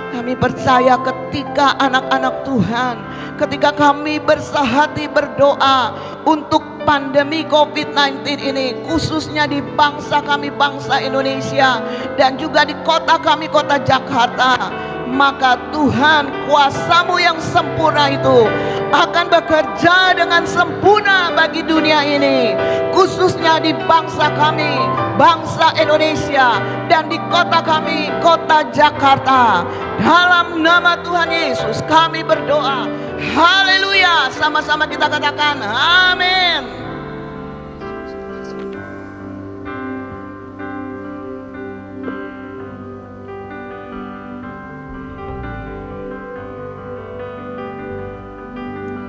Kami percaya ketika anak-anak Tuhan, ketika kami bersehati berdoa untuk pandemi COVID-19 ini, khususnya di bangsa kami, bangsa Indonesia, dan juga di kota kami, kota Jakarta, maka Tuhan, kuasa-Mu yang sempurna itu akan bekerja dengan sempurna bagi dunia ini, khususnya di bangsa kami, bangsa Indonesia, dan di kota kami, kota Jakarta. Dalam nama Tuhan Yesus kami berdoa. Haleluya. Sama-sama kita katakan amin.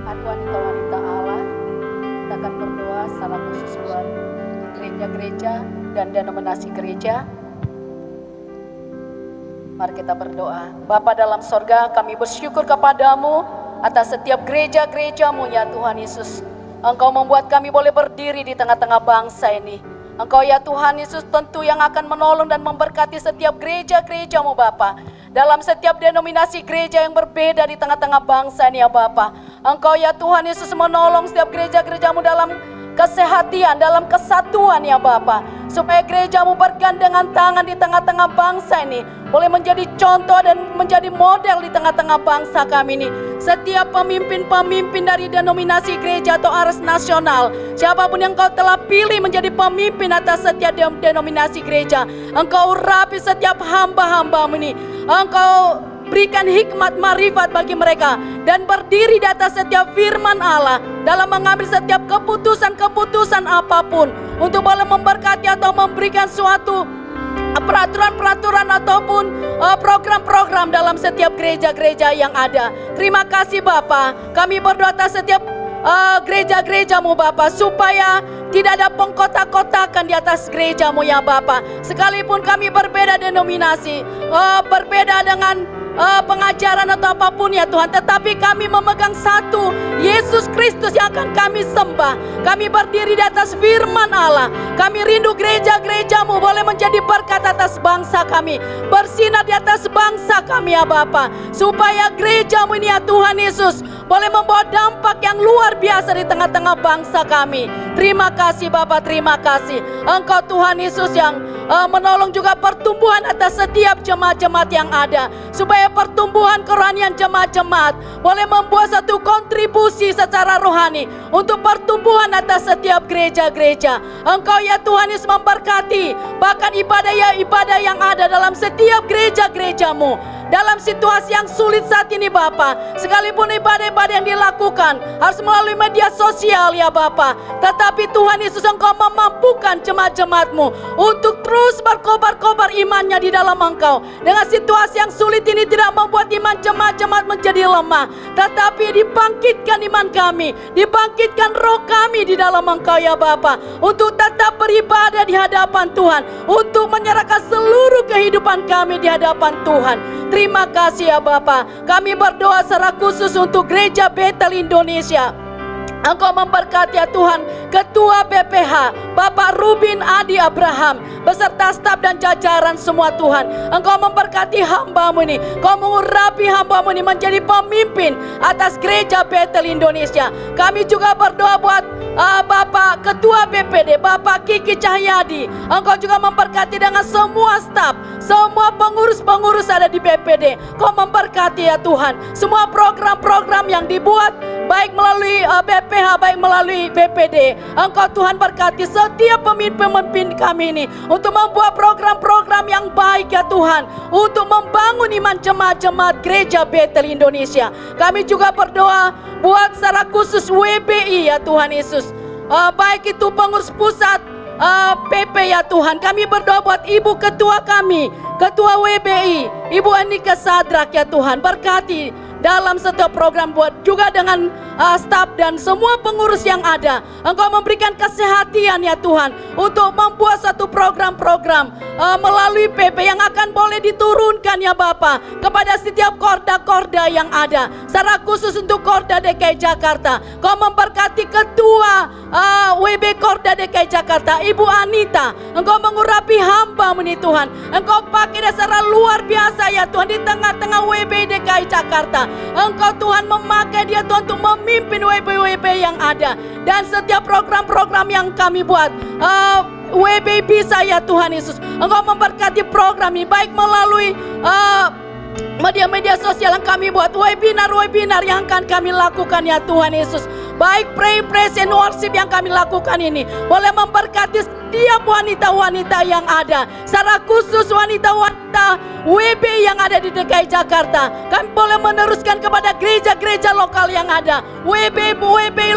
Hari wanita-wanita Allah, kita akan berdoa secara khusus buat gereja-gereja dan denominasi gereja. Mari kita berdoa. Bapa dalam sorga, kami bersyukur kepadamu atas setiap gereja-gerejamu ya Tuhan Yesus. Engkau membuat kami boleh berdiri di tengah-tengah bangsa ini. Engkau ya Tuhan Yesus tentu yang akan menolong dan memberkati setiap gereja-gerejamu Bapa. Dalam setiap denominasi gereja yang berbeda di tengah-tengah bangsa ini ya Bapa. Engkau ya Tuhan Yesus menolong setiap gereja-gerejamu dalam kesehatan, dalam kesatuan ya Bapa. Supaya gerejamu bergandengan tangan di tengah-tengah bangsa ini boleh menjadi contoh dan menjadi model di tengah-tengah bangsa kami ini. Setiap pemimpin-pemimpin dari denominasi gereja atau aras nasional, siapapun yang Engkau telah pilih menjadi pemimpin atas setiap denominasi gereja, Engkau urapi setiap hamba-hambamu ini. Engkau berikan hikmat marifat bagi mereka dan berdiri di atas setiap firman Allah dalam mengambil setiap keputusan-keputusan apapun untuk boleh memberkati atau memberikan suatu peraturan-peraturan ataupun program-program dalam setiap gereja-gereja yang ada. Terima kasih Bapa. Kami berdoa atas setiap gereja-gerejamu Bapa, supaya tidak ada pengkotak-kotakan di atas gerejamu ya Bapa. Sekalipun kami berbeda denominasi, berbeda dengan pengajaran atau apapun ya Tuhan, tetapi kami memegang satu Yesus Kristus yang akan kami sembah. Kami berdiri di atas firman Allah. Kami rindu gereja-gerejamu boleh menjadi berkat atas bangsa kami, bersinar di atas bangsa kami ya Bapa, supaya gerejamu ini ya Tuhan Yesus boleh membawa dampak yang luar biasa di tengah-tengah bangsa kami. Terima kasih Bapa, terima kasih. Engkau Tuhan Yesus yang menolong juga pertumbuhan atas setiap jemaat-jemaat yang ada, supaya pertumbuhan kerohanian jemaat-jemaat boleh membuat satu kontribusi secara rohani untuk pertumbuhan atas setiap gereja-gereja. Engkau ya Tuhan Yesus memberkati bahkan ibadah yang ada dalam setiap gereja-gerejamu. Dalam situasi yang sulit saat ini Bapa, sekalipun ibadah-ibadah yang dilakukan harus melalui media sosial ya Bapa, tetapi Tuhan Yesus Engkau memampukan jemaat-jemaatmu untuk terus berkobar-kobar imannya di dalam Engkau. Dengan situasi yang sulit ini tidak membuat iman jemaat-jemaat menjadi lemah, tetapi dibangkitkan iman kami, dibangkitkan roh kami di dalam Engkau ya Bapa, untuk tetap beribadah di hadapan Tuhan, untuk menyerahkan seluruh kehidupan kami di hadapan Tuhan. Terima kasih ya Bapa. Kami berdoa secara khusus untuk Gereja Bethel Indonesia. Engkau memberkati ya Tuhan Ketua BPH Bapak Rubin Adi Abraham beserta staf dan jajaran semua Tuhan. Engkau memberkati hamba-Mu ini. Kau mengurapi hamba-Mu ini menjadi pemimpin atas Gereja Bethel Indonesia. Kami juga berdoa buat Bapak Ketua BPD Bapak Kiki Cahyadi. Engkau juga memberkati dengan semua staf, semua pengurus-pengurus ada di BPD. Kau memberkati ya Tuhan semua program-program yang dibuat baik melalui BPH baik melalui BPD. Engkau Tuhan berkati setiap pemimpin-pemimpin kami ini untuk membuat program-program yang baik ya Tuhan, untuk membangun iman jemaat-jemaat Gereja Bethel Indonesia. Kami juga berdoa buat secara khusus WBI ya Tuhan Yesus, baik itu pengurus pusat PP ya Tuhan. Kami berdoa buat Ibu Ketua kami, Ketua WBI Ibu Anika Sadrak ya Tuhan, berkati dalam setiap program buat juga dengan staf dan semua pengurus yang ada. Engkau memberikan kesehatan ya Tuhan, untuk membuat satu program-program melalui PP yang akan boleh diturunkan ya Bapa kepada setiap korda-korda yang ada. Secara khusus untuk Korda DKI Jakarta, Kau memberkati Ketua WB Korda DKI Jakarta, Ibu Anita. Engkau mengurapi hamba-Mu nih Tuhan. Engkau pakai dia secara luar biasa ya Tuhan di tengah-tengah WB DKI Jakarta. Engkau Tuhan memakai dia Tuhan untuk memimpin WB-WB yang ada. Dan setiap program-program yang kami buat, WB bisa ya Tuhan Yesus. Engkau memberkati program ini baik melalui media-media sosial yang kami buat, webinar-webinar yang akan kami lakukan ya Tuhan Yesus. Baik praise and worship yang kami lakukan ini boleh memberkati setiap wanita-wanita yang ada. Secara khusus wanita-wanita WB yang ada di DKI Jakarta. Kami boleh meneruskan kepada gereja-gereja lokal yang ada, WB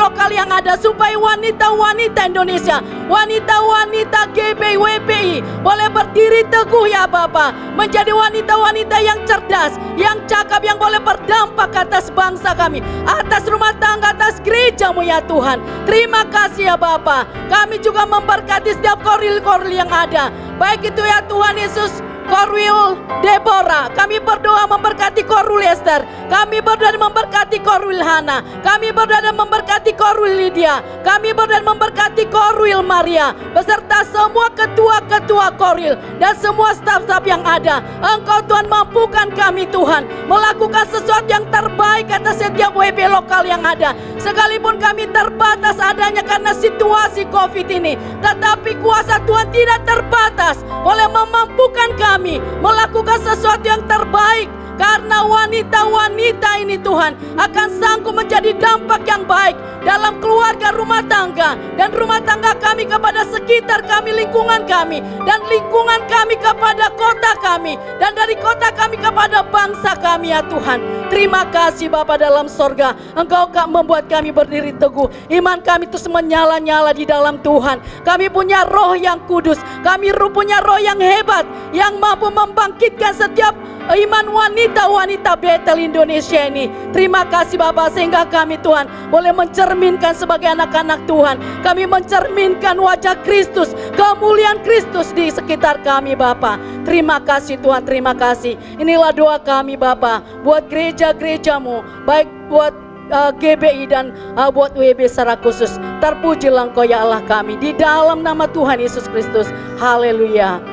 lokal yang ada, supaya wanita-wanita Indonesia, wanita-wanita GB WBI boleh berdiri teguh ya Bapa, menjadi wanita-wanita yang cerdas, yang cakap, yang boleh berdampak atas bangsa kami, atas rumah tangga, atas gereja-Mu ya Tuhan. Terima kasih ya Bapa. Kami juga memberkati setiap koril-koril yang ada, baik itu ya Tuhan Yesus, Korwil Deborah, kami berdoa memberkati Korwil Esther, kami berdoa memberkati Korwil Hana, kami berdoa memberkati Korwil Lydia, kami berdoa memberkati Korwil Maria, beserta semua ketua-ketua Korwil dan semua staf-staf yang ada. Engkau Tuhan mampukan kami Tuhan melakukan sesuatu yang terbaik atas setiap WB lokal yang ada. Sekalipun kami terbatas adanya karena situasi COVID ini, tetapi kuasa Tuhan tidak terbatas, boleh memampukan kami melakukan sesuatu yang terbaik. Karena wanita-wanita ini Tuhan akan sanggup menjadi dampak yang baik dalam keluarga, rumah tangga, dan rumah tangga kami kepada sekitar kami, lingkungan kami, dan lingkungan kami kepada kota kami, dan dari kota kami kepada bangsa kami ya Tuhan. Terima kasih Bapa dalam sorga, Engkau membuat kami berdiri teguh. Iman kami terus menyala-nyala di dalam Tuhan. Kami punya roh yang kudus, kami punya roh yang hebat, yang mampu membangkitkan setiap iman wanita-wanita Betel Indonesia ini. Terima kasih Bapak, sehingga kami Tuhan boleh mencerminkan sebagai anak-anak Tuhan. Kami mencerminkan wajah Kristus, kemuliaan Kristus di sekitar kami Bapak. Terima kasih Tuhan, terima kasih. Inilah doa kami Bapak, buat gereja-gereja-Mu, baik buat GBI dan buat WB secara khusus. Terpujilah Engkau ya Allah kami, di dalam nama Tuhan Yesus Kristus. Haleluya,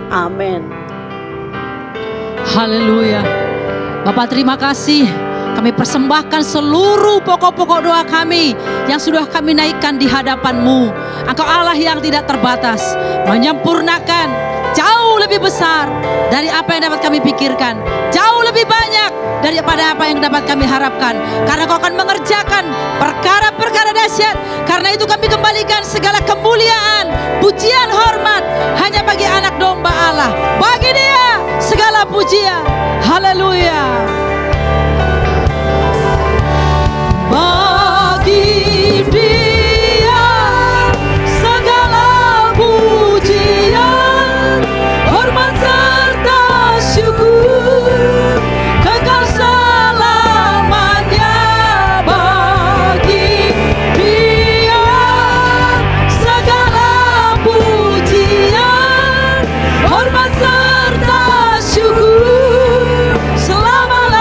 amin. Haleluya. Bapak terima kasih. Kami persembahkan seluruh pokok-pokok doa kami yang sudah kami naikkan di hadapan-Mu. Engkau Allah yang tidak terbatas, menyempurnakan jauh lebih besar dari apa yang dapat kami pikirkan, jauh lebih banyak daripada apa yang dapat kami harapkan. Karena Kau akan mengerjakan perkara-perkara dahsyat. Karena itu kami kembalikan segala kemuliaan, pujian, hormat hanya bagi anak domba Allah. Bagi Dia segala pujian. Haleluya. Bagi Dia segala pujian, hormat serta syukur, kekal selamanya. Bagi Dia segala pujian, hormat serta syukur, selama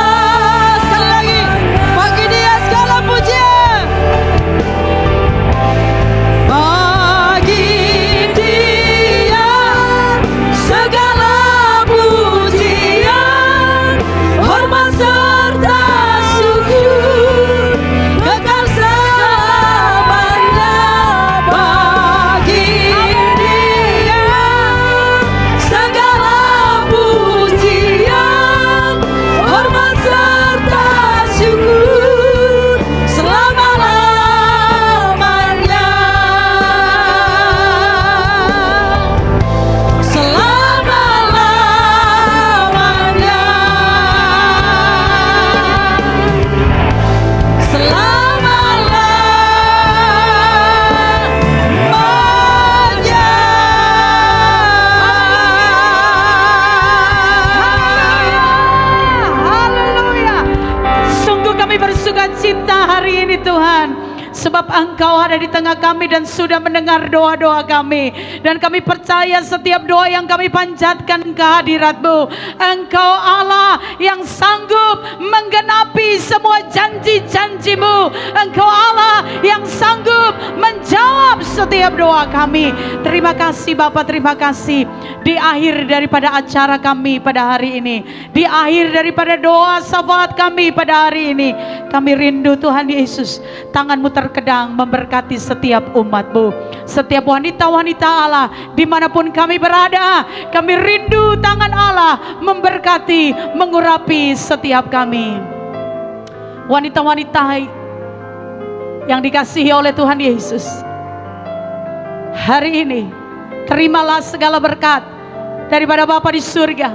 kita hari ini Tuhan. Sebab Engkau ada di tengah kami dan sudah mendengar doa-doa kami. Dan kami percaya setiap doa yang kami panjatkan ke hadirat-Mu. Engkau Allah yang sanggup menggenapi semua janji-janji-Mu. Engkau Allah yang sanggup menjawab setiap doa kami. Terima kasih Bapa, terima kasih. Di akhir daripada acara kami pada hari ini, di akhir daripada doa syafaat kami pada hari ini, kami rindu Tuhan Yesus, tangan-Mu terkedang memberkati setiap umat-Mu, setiap wanita-wanita Allah dimanapun kami berada. Kami rindu tangan Allah memberkati, mengurapi setiap kami. Wanita-wanita yang dikasihi oleh Tuhan Yesus, hari ini terimalah segala berkat daripada Bapa di surga,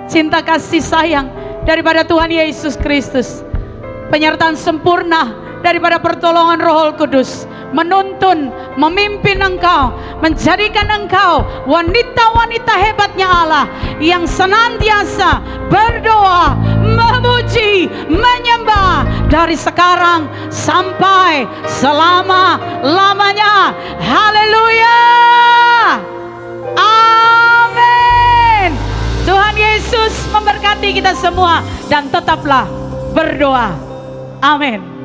cinta kasih sayang daripada Tuhan Yesus Kristus, penyertaan sempurna daripada pertolongan Roh Kudus, menuntun, memimpin engkau, menjadikan engkau wanita-wanita hebatnya Allah yang senantiasa berdoa, memuji, menyembah dari sekarang sampai selama-lamanya. Haleluya. Amin. Tuhan Yesus memberkati kita semua dan tetaplah berdoa. Amin.